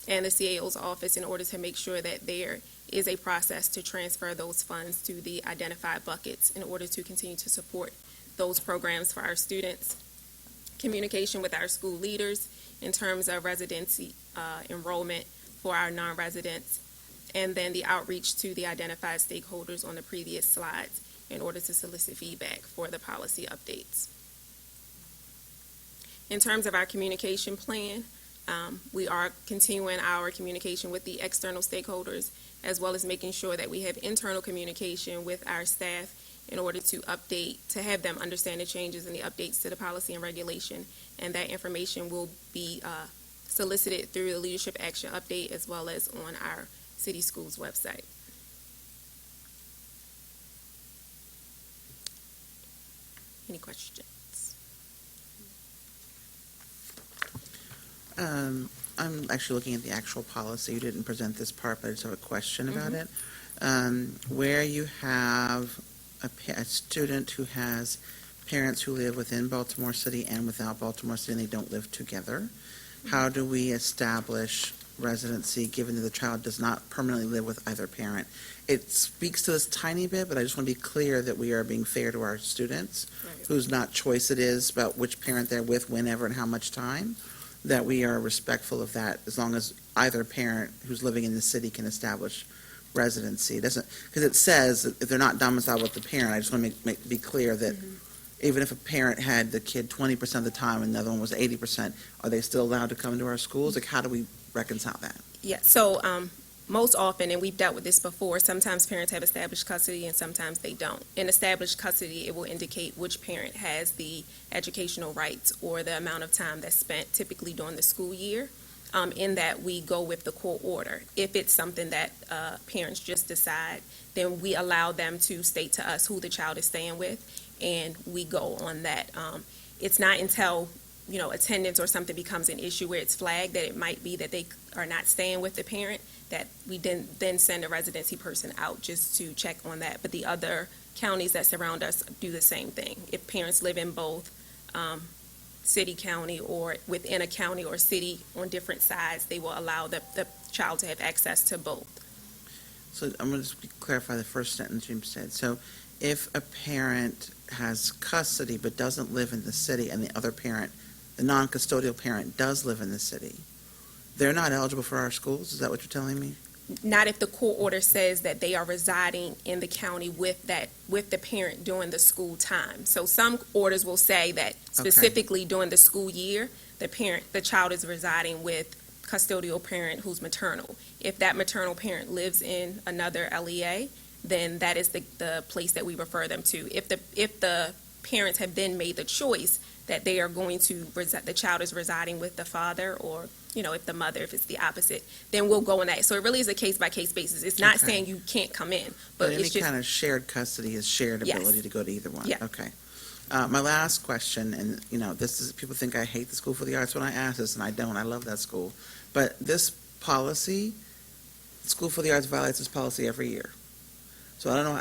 and the CAO's office in order to make sure that there is a process to transfer those funds to the identified buckets in order to continue to support those programs for our students. Communication with our school leaders in terms of residency enrollment for our non-residents, and then the outreach to the identified stakeholders on the previous slides in order to solicit feedback for the policy updates. In terms of our communication plan, We are continuing our communication with the external stakeholders, as well as making sure that we have internal communication with our staff in order to have them understand the changes and the updates to the policy and regulation. And that information will be solicited through the Leadership Action Update as well as on our city schools website. Any questions? I'm actually looking at the actual policy. You didn't present this part, but I just have a question about it. Where you have a student who has parents who live within Baltimore City and without Baltimore City, and they don't live together, how do we establish residency given that the child does not permanently live with either parent? It speaks to this tiny bit, but I just want to be clear that we are being fair to our students, whose not choice it is about which parent they're with, whenever, and how much time, that we are respectful of that, as long as either parent who's living in the city can establish residency. It doesn't, because it says that if they're not domiciled with the parent, I just want to be clear that even if a parent had the kid 20% of the time and the other one was 80%, are they still allowed to come into our schools? Like, how do we reconcile that? Yeah, so most often, and we've dealt with this before, sometimes parents have established custody and sometimes they don't. In established custody, it will indicate which parent has the educational rights or the amount of time that's spent typically during the school year. In that we go with the court order. If it's something that parents just decide, then we allow them to state to us who the child is staying with, and we go on that. It's not until attendance or something becomes an issue where it's flagged that it might be that they are not staying with the parent, that we then send a residency person out just to check on that. But the other counties that surround us do the same thing. If parents live in both city, county, or within a county or city on different sides, they will allow the child to have access to both. So I'm going to just clarify the first sentence you said. So if a parent has custody but doesn't live in the city, and the other parent, the non-custodial parent, does live in the city, they're not eligible for our schools? Is that what you're telling me? Not if the court order says that they are residing in the county with the parent during the school time. So some orders will say that specifically during the school year, the child is residing with custodial parent who's maternal. If that maternal parent lives in another LEA, then that is the place that we refer them to. If the parents have then made the choice that they are going to the child is residing with the father, or if the mother, if it's the opposite, then we'll go on that. So it really is a case-by-case basis. It's not saying you can't come in, but any it's just kind of shared custody is shared ability to go to either one? Yeah. Okay. My last question, and this is, people think I hate the School for the Arts when I ask this, and I don't. I love that school. But this policy, School for the Arts violates this policy every year. So I don't know,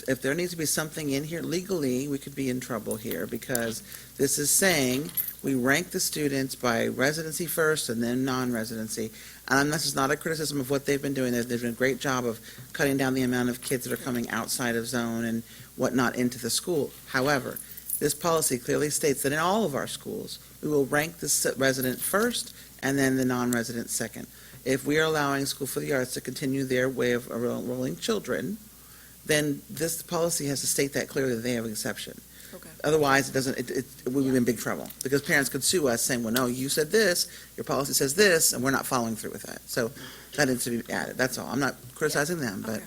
if there needs to be something in here, legally, we could be in trouble here, because this is saying we rank the students by residency first and then non-residency. And this is not a criticism of what they've been doing. They've done a great job of cutting down the amount of kids that are coming outside of zone and whatnot into the school. However, this policy clearly states that in all of our schools, we will rank the resident first and then the non-resident second. If we are allowing School for the Arts to continue their way of enrolling children, then this policy has to state that clearly, that they have an exception. Okay. Otherwise, we'll be in big trouble, because parents could sue us saying, well, no, you said this, your policy says this, and we're not following through with that. So that needs to be added, that's all. I'm not criticizing them, but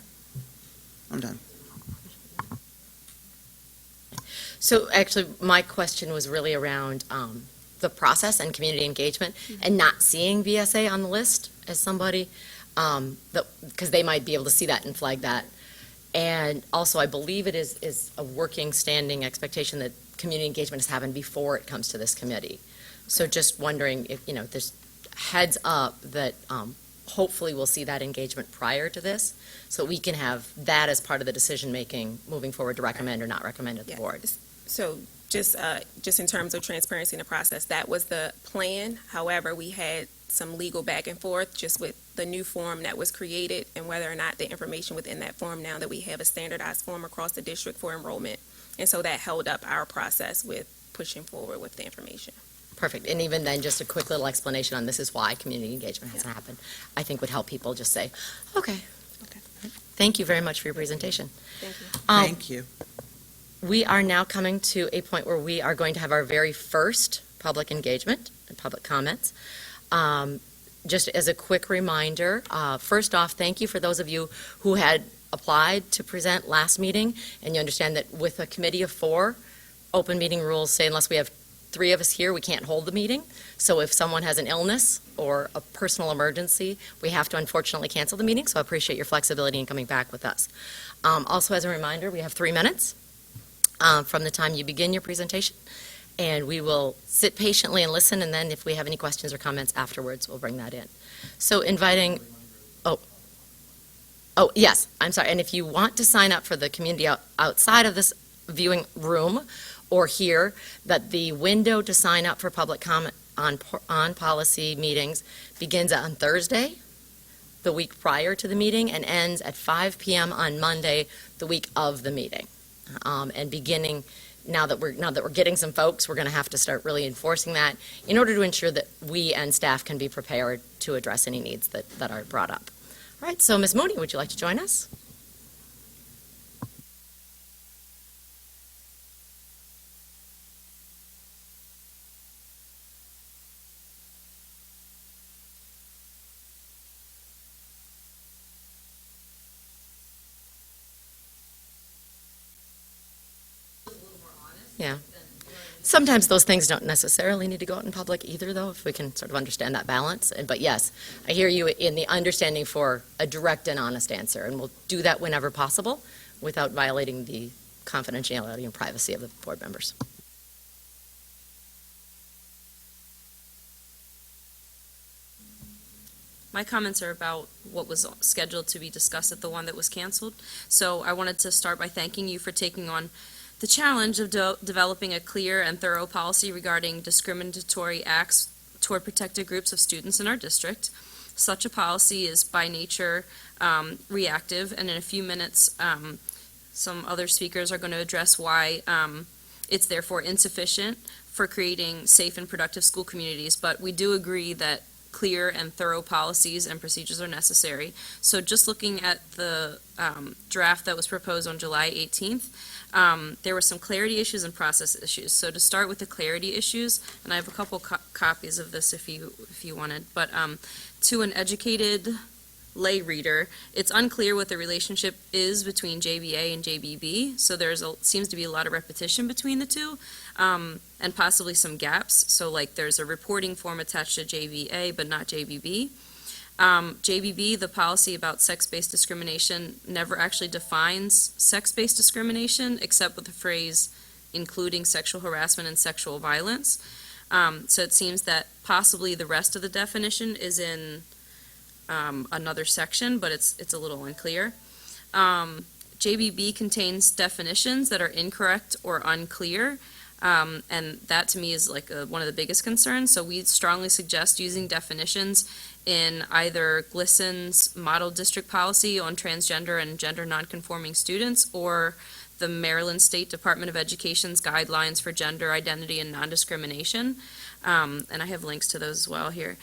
I'm done. So actually, my question was really around the process and community engagement, and not seeing VSA on the list as somebody, because they might be able to see that and flag that. And also, I believe it is a working, standing expectation that community engagement is happened before it comes to this committee. So just wondering if, there's heads up that hopefully we'll see that engagement prior to this, so we can have that as part of the decision-making moving forward to recommend or not recommend at the board. So just in terms of transparency in the process, that was the plan. However, we had some legal back and forth just with the new form that was created and whether or not the information within that form, now that we have a standardized form across the district for enrollment. And so that held up our process with pushing forward with the information. Perfect. And even then, just a quick little explanation on this is why community engagement hasn't happened, I think would help people just say, okay. Thank you very much for your presentation. Thank you. Thank you. We are now coming to a point where we are going to have our very first public engagement and public comments. Just as a quick reminder, first off, thank you for those of you who had applied to present last meeting, and you understand that with a committee of 4, open meeting rules say unless we have 3 of us here, we can't hold the meeting. So if someone has an illness or a personal emergency, we have to unfortunately cancel the meeting, so I appreciate your flexibility in coming back with us. Also, as a reminder, we have 3 minutes from the time you begin your presentation, and we will sit patiently and listen, and then if we have any questions or comments afterwards, we'll bring that in. So inviting, oh, yes, I'm sorry, and if you want to sign up for the community outside of this viewing room or here, that the window to sign up for public comment on policy meetings begins on Thursday, the week prior to the meeting, and ends at 5 p.m. on Monday, the week of the meeting. And beginning, now that we're getting some folks, we're going to have to start really enforcing that in order to ensure that we and staff can be prepared to address any needs that are brought up. All right, so Ms. Mooney, would you like to join us? Yeah. Sometimes those things don't necessarily need to go out in public either, though, if we can sort of understand that balance. But yes, I hear you in the understanding for a direct and honest answer, and we'll do that whenever possible without violating the confidentiality and privacy of the board members. My comments are about what was scheduled to be discussed at the one that was canceled. So I wanted to start by thanking you for taking on the challenge of developing a clear and thorough policy regarding discriminatory acts toward protected groups of students in our district. Such a policy is by nature reactive, and in a few minutes, some other speakers are going to address why it's therefore insufficient for creating safe and productive school communities. But we do agree that clear and thorough policies and procedures are necessary. So just looking at the draft that was proposed on July 18th, there were some clarity issues and process issues. So to start with the clarity issues, and I have a couple copies of this if you wanted, but to an educated lay reader, it's unclear what the relationship is between JBA and JBB. So seems to be a lot of repetition between the two, and possibly some gaps. So like there's a reporting form attached to JBA, but not JBB. JBB, the policy about sex-based discrimination, never actually defines sex-based discrimination except with the phrase including sexual harassment and sexual violence. So it seems that possibly the rest of the definition is in another section, but it's a little unclear. JBB contains definitions that are incorrect or unclear, and that to me is like one of the biggest concerns. So we strongly suggest using definitions in either GLSEN's model district policy on transgender and gender nonconforming students or the Maryland State Department of Education's guidelines for gender identity and non-discrimination. And I have links to those as well here.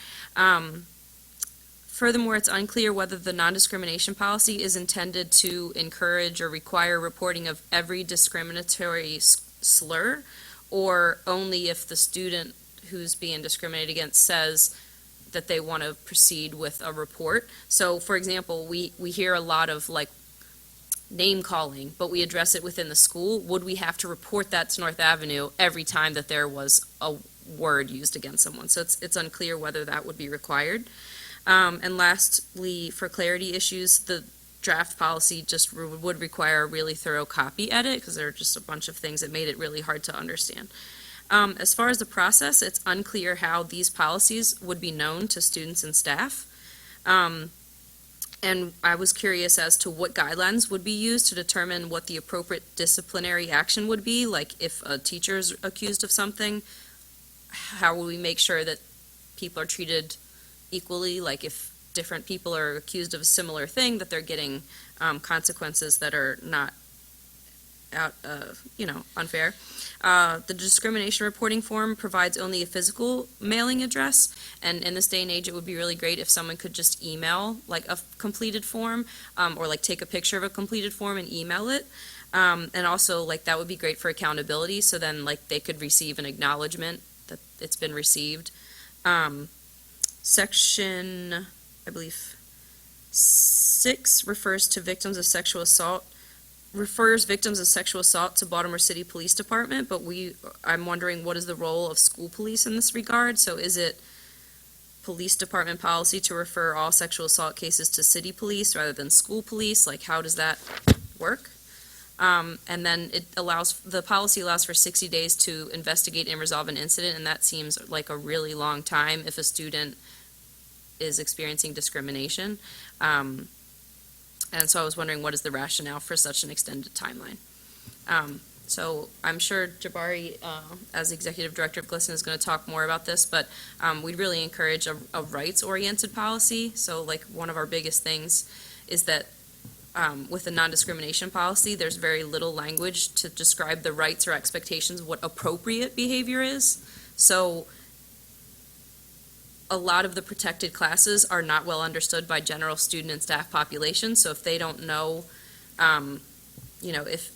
Furthermore, it's unclear whether the non-discrimination policy is intended to encourage or require reporting of every discriminatory slur, or only if the student who's being discriminated against says that they want to proceed with a report. So, for example, we hear a lot of like name calling, but we address it within the school. Would we have to report that to North Avenue every time that there was a word used against someone? So it's unclear whether that would be required. And lastly, for clarity issues, the draft policy just would require a really thorough copy edit because there are just a bunch of things that made it really hard to understand. As far as the process, it's unclear how these policies would be known to students and staff. And I was curious as to what guidelines would be used to determine what the appropriate disciplinary action would be. Like if a teacher is accused of something, how will we make sure that people are treated equally? Like if different people are accused of a similar thing, that they're getting consequences that are not unfair. The discrimination reporting form provides only a physical mailing address, and in this day and age, it would be really great if someone could just email like a completed form, or like take a picture of a completed form and email it. And also, like that would be great for accountability. So then, like they could receive an acknowledgement that it's been received. Section, I believe, 6 refers victims of sexual assault to Baltimore City Police Department, but I'm wondering what is the role of school police in this regard? So is it police department policy to refer all sexual assault cases to city police rather than school police? Like, how does that work? And then the policy allows for 60 days to investigate and resolve an incident, and that seems like a really long time if a student is experiencing discrimination. And so I was wondering, what is the rationale for such an extended timeline? So I'm sure Jabari, as Executive Director of GLSEN, is going to talk more about this, but we'd really encourage a rights-oriented policy. So like one of our biggest things is that with the non-discrimination policy, there's very little language to describe the rights or expectations of what appropriate behavior is. So a lot of the protected classes are not well understood by general student and staff populations. So if they don't know, if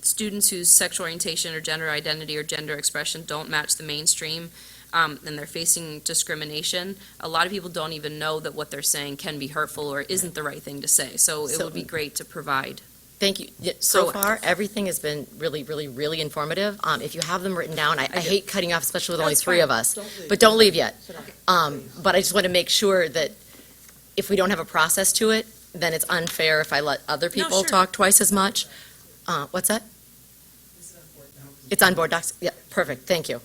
students whose sexual orientation or gender identity or gender expression don't match the mainstream, and they're facing discrimination, a lot of people don't even know that what they're saying can be hurtful or isn't the right thing to say. So it would be great to provide. Thank you. Yeah, so Proactive. far, everything has been really, really, really informative. If you have them written down, I hate cutting off, especially with only That's 3 fine. of us. But don't leave yet. But I just want to make sure that if we don't have a process to it, then it's unfair if I let other people sure. talk twice as much. What's that? It's on board docs? Yeah, perfect, thank you.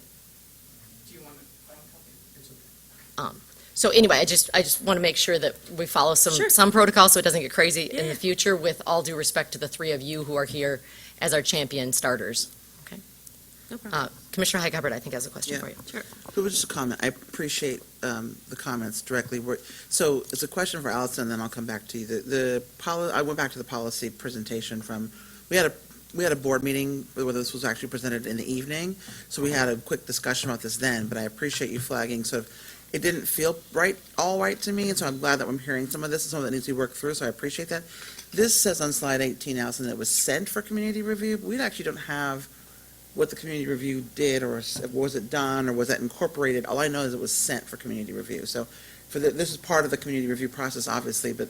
So anyway, I just want to make sure that we follow Sure. some protocol so it doesn't get crazy in Yeah. the future, with all due respect to the 3 of you who are here as our champion starters. No problem. Commissioner Hubbard, I think, has a question Yeah. for you. It was just a comment. I appreciate the comments directly. So it's a question for Allison, and then I'll come back to you. I went back to the policy presentation we had a board meeting where this was actually presented in the evening, so we had a quick discussion about this then, but I appreciate you flagging sort of, it didn't feel all right to me, and so I'm glad that I'm hearing some of this and some of that needs to be worked through, so I appreciate that. This says on slide 18, Allison, that it was sent for community review, but we actually don't have what the community review did, or was it done, or was that incorporated? All I know is it was sent for community review. So this is part of the community review process, obviously, but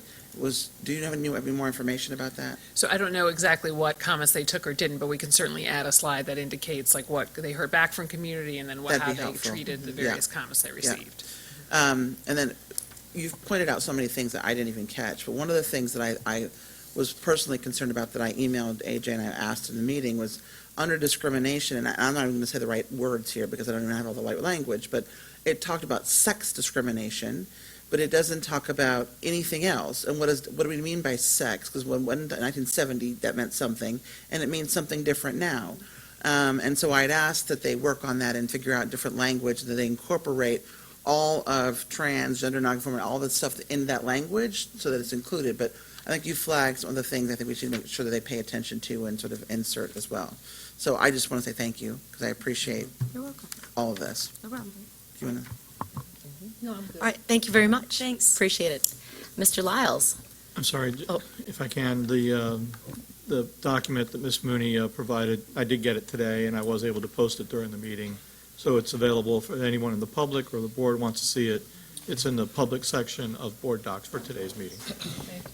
do you have any more information about that? So I don't know exactly what comments they took or didn't, but we can certainly add a slide that indicates like what they heard back from community and then That'd how be they helpful. treated the Yeah. various comments they received. And then you've pointed out so many things that I didn't even catch, but one of the things that I was personally concerned about that I emailed AJ and I asked in the meeting was under discrimination, and I'm not even going to say the right words here because I don't even have all the right language, but it talked about sex discrimination, but it doesn't talk about anything else. And what do we mean by sex? Because when in 1970, that meant something, and it means something different now. And so I'd asked that they work on that and figure out different language, that they incorporate all of trans, gender nonconforming, all that stuff in that language so that it's included. But I think you flagged some of the things I think we should make sure that they pay attention to and sort of insert as well. So I just want to say thank you, because I appreciate You're welcome. all of this. No problem. Do you want to? No, I'm good. All right, thank you very much. Thanks. Appreciate it. Mr. Lyles? I'm sorry, Oh. if I can, the document that Ms. Mooney provided, I did get it today, and I was able to post it during the meeting. So it's available for anyone in the public or the board wants to see it. It's in the public section of board docs for today's meeting.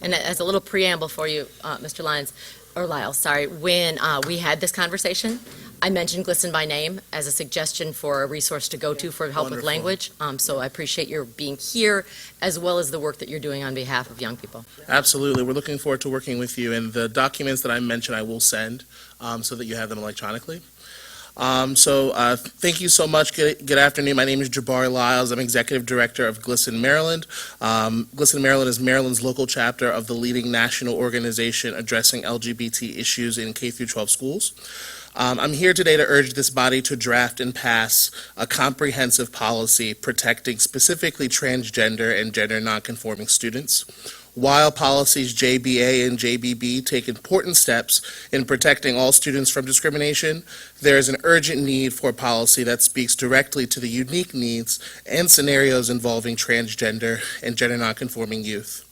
And as a little preamble for you, Mr. Lyles, sorry, when we had this conversation, I mentioned GLSEN by name as a suggestion for a resource to go to for help with Wonderful. language. So I appreciate your being here, as well as the work that you're doing on behalf of young people. Absolutely. We're looking forward to working with you, and the documents that I mentioned I will send so that you have them electronically. Thank you so much. Good afternoon. My name is Jabari Lyles. I'm Executive Director of GLSEN Maryland. GLSEN Maryland is Maryland's local chapter of the leading national organization addressing LGBT issues in K-12 schools. I'm here today to urge this body to draft and pass a comprehensive policy protecting specifically transgender and gender nonconforming students. While policies JBA and JBB take important steps in protecting all students from discrimination, there is an urgent need for a policy that speaks directly to the unique needs and scenarios involving transgender and gender nonconforming youth.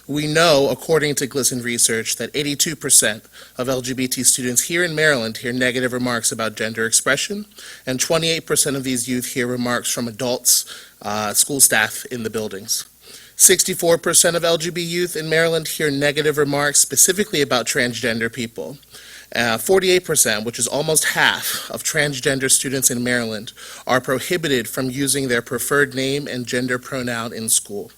We know, according to GLSEN research, that 82% of LGBT students here in Maryland hear negative remarks about gender expression, and 28% of these youth hear remarks from adults, school staff in the buildings. 64% of LGBT youth in Maryland hear negative remarks specifically about transgender people. 48%, which is almost half of transgender students in Maryland, are prohibited from using their preferred name and gender pronoun in school.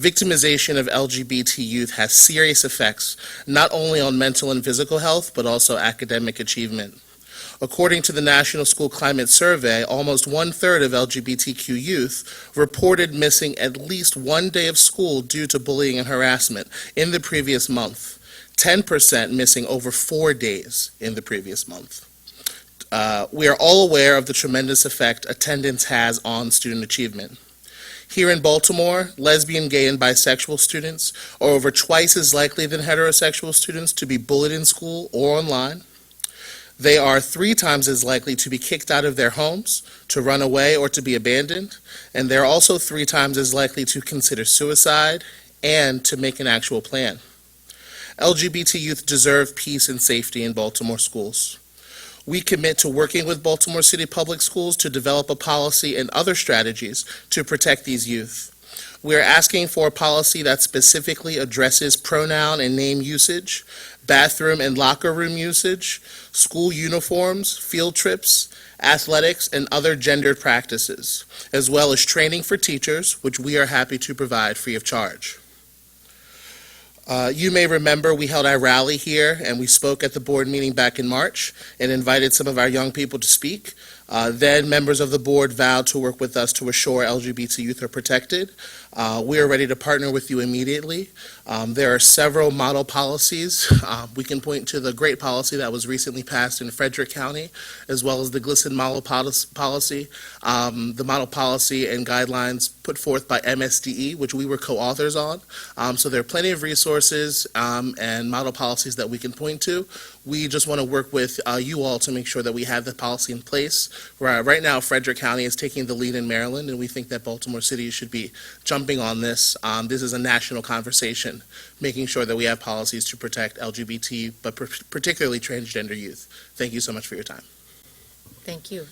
Victimization of LGBT youth has serious effects, not only on mental and physical health, but also academic achievement. According to the National School Climate Survey, almost 1/3 of LGBTQ youth reported missing at least one day of school due to bullying and harassment in the previous month. 10% missing over 4 days in the previous month. We are all aware of the tremendous effect attendance has on student achievement. Here in Baltimore, lesbian, gay, and bisexual students are over twice as likely than heterosexual students to be bullied in school or online. They are 3 times as likely to be kicked out of their homes, to run away, or to be abandoned, and they're also 3 times as likely to consider suicide and to make an actual plan. LGBT youth deserve peace and safety in Baltimore schools. We commit to working with Baltimore City Public Schools to develop a policy and other strategies to protect these youth. We are asking for a policy that specifically addresses pronoun and name usage, bathroom and locker room usage, school uniforms, field trips, athletics, and other gendered practices, as well as training for teachers, which we are happy to provide free of charge. You may remember we held our rally here, and we spoke at the board meeting back in March and invited some of our young people to speak. Then members of the board vowed to work with us to assure LGBT youth are protected. We are ready to partner with you immediately. There are several model policies. We can point to the great policy that was recently passed in Frederick County, as well as the GLSEN model policy, the model policy and guidelines put forth by MSDE, which we were co-authors on. So there are plenty of resources and model policies that we can point to. We just want to work with you all to make sure that we have the policy in place. Right now, Frederick County is taking the lead in Maryland, and we think that Baltimore City should be jumping on this. This is a national conversation, making sure that we have policies to protect LGBT, but particularly transgender youth. Thank you so much for your time. Thank you.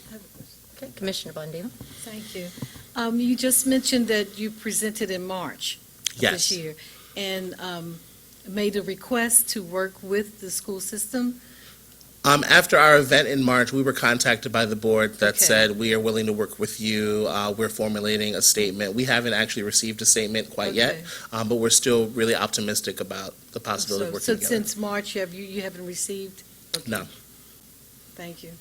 Okay, Commissioner Bondino? Thank you. You just mentioned that you presented in March of this year and made a request to work with the school system. After our event in March, we were contacted by the board that Okay. said, we are willing to work with you. We're formulating a statement. We haven't actually received a statement quite yet, Okay. but we're still really optimistic about the possibility of working So together. since March, you haven't received? Okay. No. Thank you.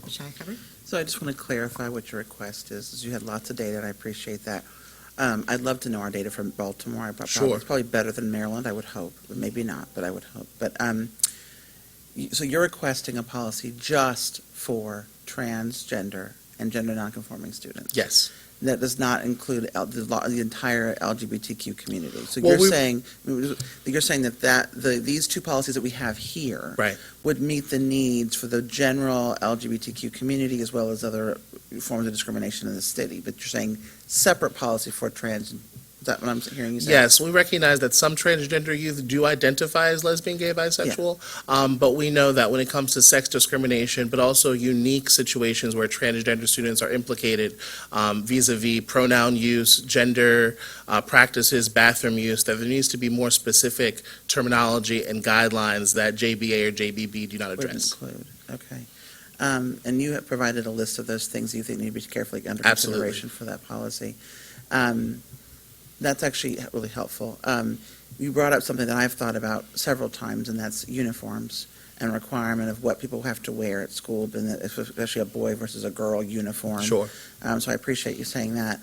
Shall I cover? So I just want to clarify what your request is. You had lots of data, and I appreciate that. I'd love to know our data from Baltimore. Sure. It's probably better than Maryland, I would hope. Maybe not, but I would hope. But so you're requesting a policy just for transgender and gender nonconforming students? Yes. That does not include the entire LGBTQ community. So Well, you're saying that these two policies that we have here Right. would meet the needs for the general LGBTQ community as well as other forms of discrimination in the city. But you're saying separate policy for trans. Is that what I'm hearing you say? Yes, we recognize that some transgender youth do identify as lesbian, gay, bisexual, but we know that when it comes to sex discrimination, but also unique situations where transgender students are implicated vis-a-vis pronoun use, gender practices, bathroom use, that there needs to be more specific terminology and guidelines that JBA or JBB do not Would address. include, okay. And you have provided a list of those things you think need to be carefully under Absolutely. consideration for that policy. That's actually really helpful. You brought up something that I've thought about several times, and that's uniforms and requirement of what people have to wear at school, especially a boy versus a girl uniform. Sure. So I appreciate you saying that.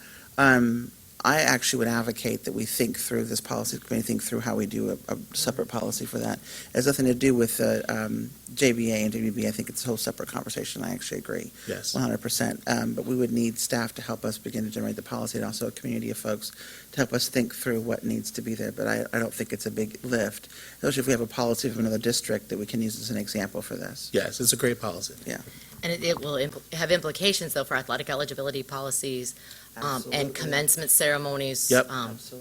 I actually would advocate that we think through this policy, think through how we do a separate policy for that. It has nothing to do with JBA and JBB. I think it's a whole separate conversation. I actually agree. Yes. 100%. But we would need staff to help us begin to generate the policy and also a community of folks to help us think through what needs to be there. But I don't think it's a big lift, especially if we have a policy from another district that we can use as an example for this. Yes, it's a great policy. And it will have implications, though, for athletic eligibility policies and Absolutely. commencement ceremonies. Yep.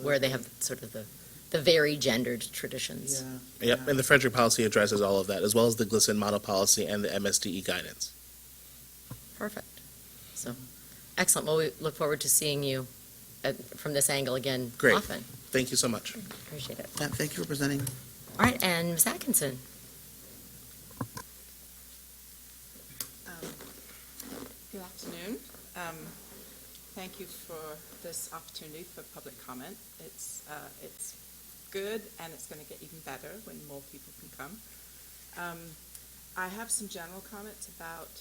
Where they have sort of the the very gendered traditions. Yep, and the Frederick policy addresses all of that, as well as the GLSEN model policy and the MSDE guidance. Perfect. So, excellent. Well, we look forward to seeing you from this angle again Great. often. Thank you so much. Appreciate it. Yeah, thank you for presenting. All right, and Ms. Atkinson. Good afternoon. Thank you for this opportunity for public comment. It's good, and it's going to get even better when more people can come. I have some general comments about,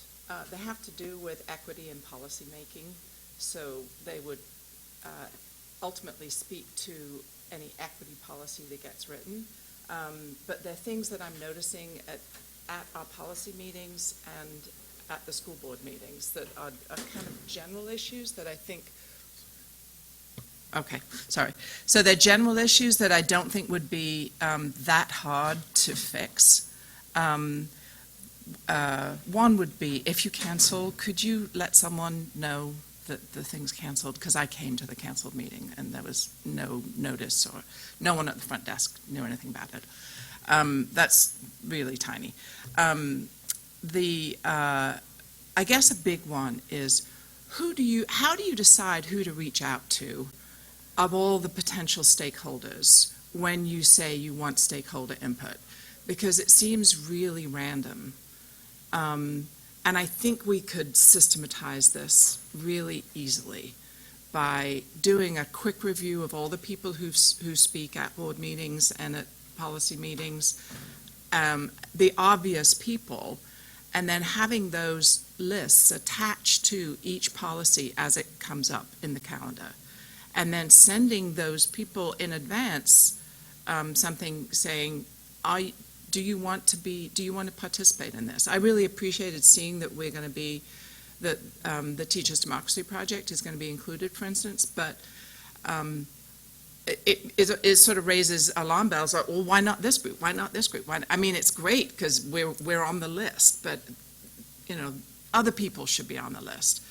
they have to do with equity and policy making, so they would ultimately speak to any equity policy that gets written. But they're things that I'm noticing at our policy meetings and at the school board meetings that are kind of general issues that I think, okay, sorry. So they're general issues that I don't think would be that hard to fix. One would be, if you cancel, could you let someone know that the thing's canceled? Because I came to the canceled meeting and there was no notice, or no one at the front desk knew anything about it. That's really tiny. I guess a big one is, how do you decide who to reach out to of all the potential stakeholders when you say you want stakeholder input? Because it seems really random. And I think we could systematize this really easily by doing a quick review of all the people who speak at board meetings and at policy meetings, the obvious people, and then having those lists attached to each policy as it comes up in the calendar. And then sending those people in advance something saying, do you want to participate in this? I really appreciated seeing that we're going to be, that the Teachers Democracy Project is going to be included, for instance, but it sort of raises alarm bells, like, well, why not this group? Why not this group? I mean, it's great because we're on the list, but, other people should be on the list,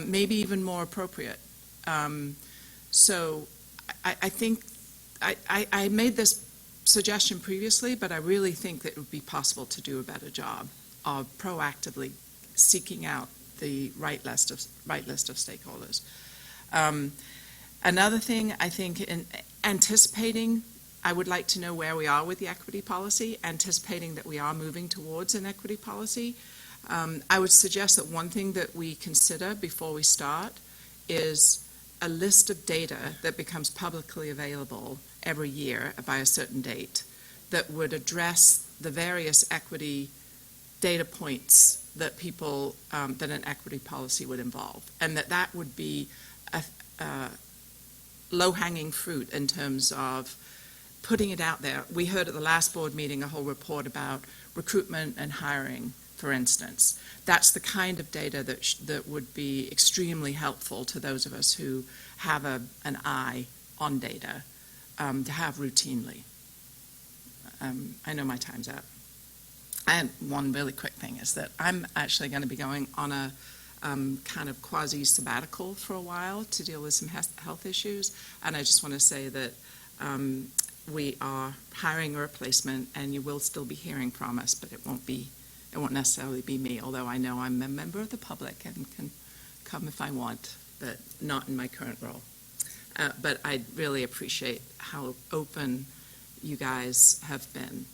maybe even more appropriate. So I think I made this suggestion previously, but I really think that it would be possible to do a better job of proactively seeking out the right list of stakeholders. Another thing, I think, in anticipating, I would like to know where we are with the equity policy, anticipating that we are moving towards an equity policy. I would suggest that one thing that we consider before we start is a list of data that becomes publicly available every year by a certain date that would address the various equity data points that people, that an equity policy would involve, and that would be a low-hanging fruit in terms of putting it out there. We heard at the last board meeting a whole report about recruitment and hiring, for instance. That's the kind of data that would be extremely helpful to those of us who have an eye on data to have routinely. I know my time's up. And one really quick thing is that I'm actually going to be going on a kind of quasi-sabbatical for a while to deal with some health issues, and I just want to say that we are hiring a replacement, and you will still be hearing from us, but it won't necessarily be me, although I know I'm a member of the public and can come if I want, but not in my current role. But I really appreciate how open you guys have been,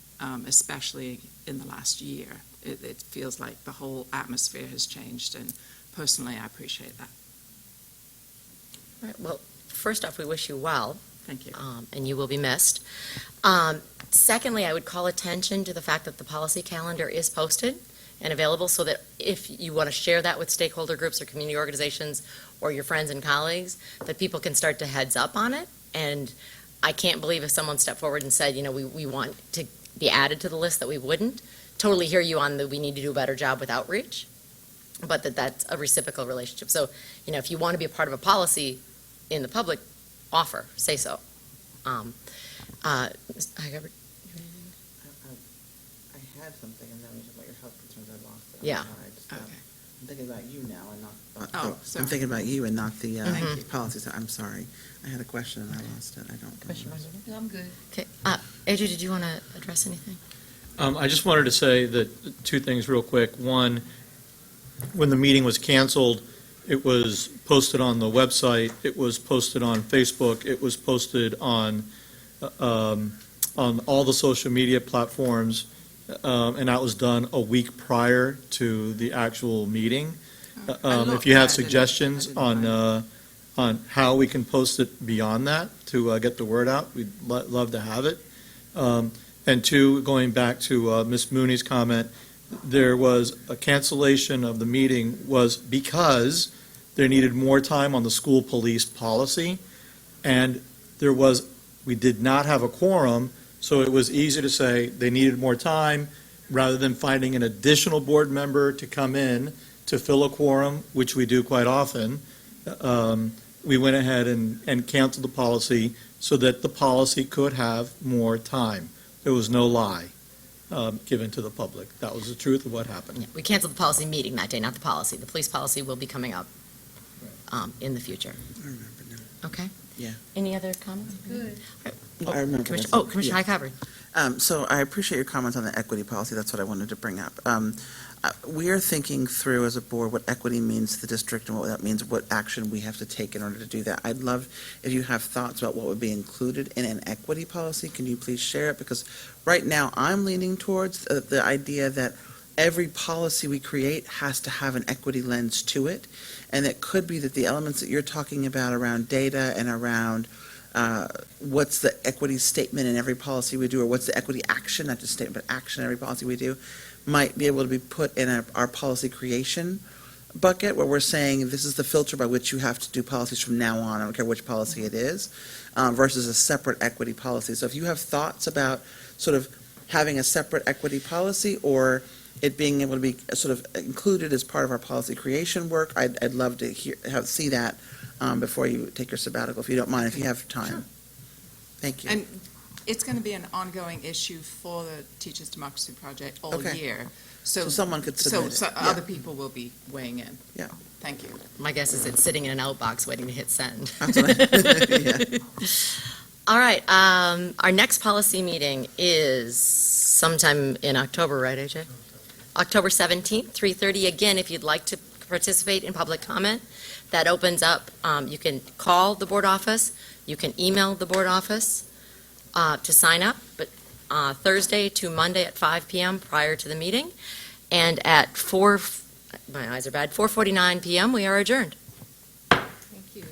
especially in the last year. It feels like the whole atmosphere has changed, and personally, I appreciate that. All right, well, first off, we wish you well. Thank you. And you will be missed. Secondly, I would call attention to the fact that the policy calendar is posted and available, so that if you want to share that with stakeholder groups or community organizations or your friends and colleagues, that people can start to heads up on it. And I can't believe if someone stepped forward and said, we want to be added to the list, that we wouldn't. Totally hear you on that we need to do a better job with outreach, but that's a reciprocal relationship. So, if you want to be a part of a policy in the public, say so. I had something, and then when you talk about your health concerns, I lost it. Yeah. I'm sorry. I'm thinking about you now and not. Oh, sorry. I'm thinking about you and not the Thank you. policy. So I'm sorry. I had a question and I lost it. I don't. Commissioner remember. Monaghan? I'm good. Okay, Adrian, did you want to address anything? I just wanted to say that two things real quick. One, when the meeting was canceled, it was posted on the website, it was posted on Facebook, it was posted on all the social media platforms, and that was done a week prior to the actual meeting. If you have suggestions on how we can post it beyond that to get the word out, we'd love to have it. And two, going back to Ms. Mooney's comment, there was a cancellation of the meeting was because there needed more time on the school police policy, and we did not have a quorum, so it was easy to say they needed more time, rather than finding an additional board member to come in to fill a quorum, which we do quite often. We went ahead and canceled the policy so that the policy could have more time. There was no lie given to the public. That was the truth of what happened. Yeah, we canceled the policy meeting that day, not the policy. The police policy will be coming up in the future. I remember now. Okay? Yeah. Any other comments? Good. I remember. Commissioner Highcover. So I appreciate your comments on the equity policy. That's what I wanted to bring up. We are thinking through as a board what equity means to the district and what that means, what action we have to take in order to do that. I'd love if you have thoughts about what would be included in an equity policy. Can you please share it? Because right now I'm leaning towards the idea that every policy we create has to have an equity lens to it. And it could be that the elements that you're talking about around data and around what's the equity statement in every policy we do, or what's the equity action, not just statement, but action in every policy we do, might be able to be put in our policy creation bucket, where we're saying this is the filter by which you have to do policies from now on, I don't care which policy it is, versus a separate equity policy. So if you have thoughts about sort of having a separate equity policy, or it being able to be sort of included as part of our policy creation work, I'd love to see that before you take your sabbatical, if you don't mind, if you have time. Sure. Thank you. And it's going to be an ongoing issue for the Teachers Democracy Project all Okay. year. So someone could submit So it. Yeah. other people will be weighing in. Yeah. Thank you. My guess is it's sitting in an outbox waiting to hit send. That's what yeah. All right, our next policy meeting is sometime in October, right, AJ? October 17th, 3:30. Again, if you'd like to participate in public comment, that opens up, you can call the board office, you can email the board office to sign up, but Thursday to Monday at 5 p.m. prior to the meeting, and at 4:49 p.m. we are adjourned. Thank you.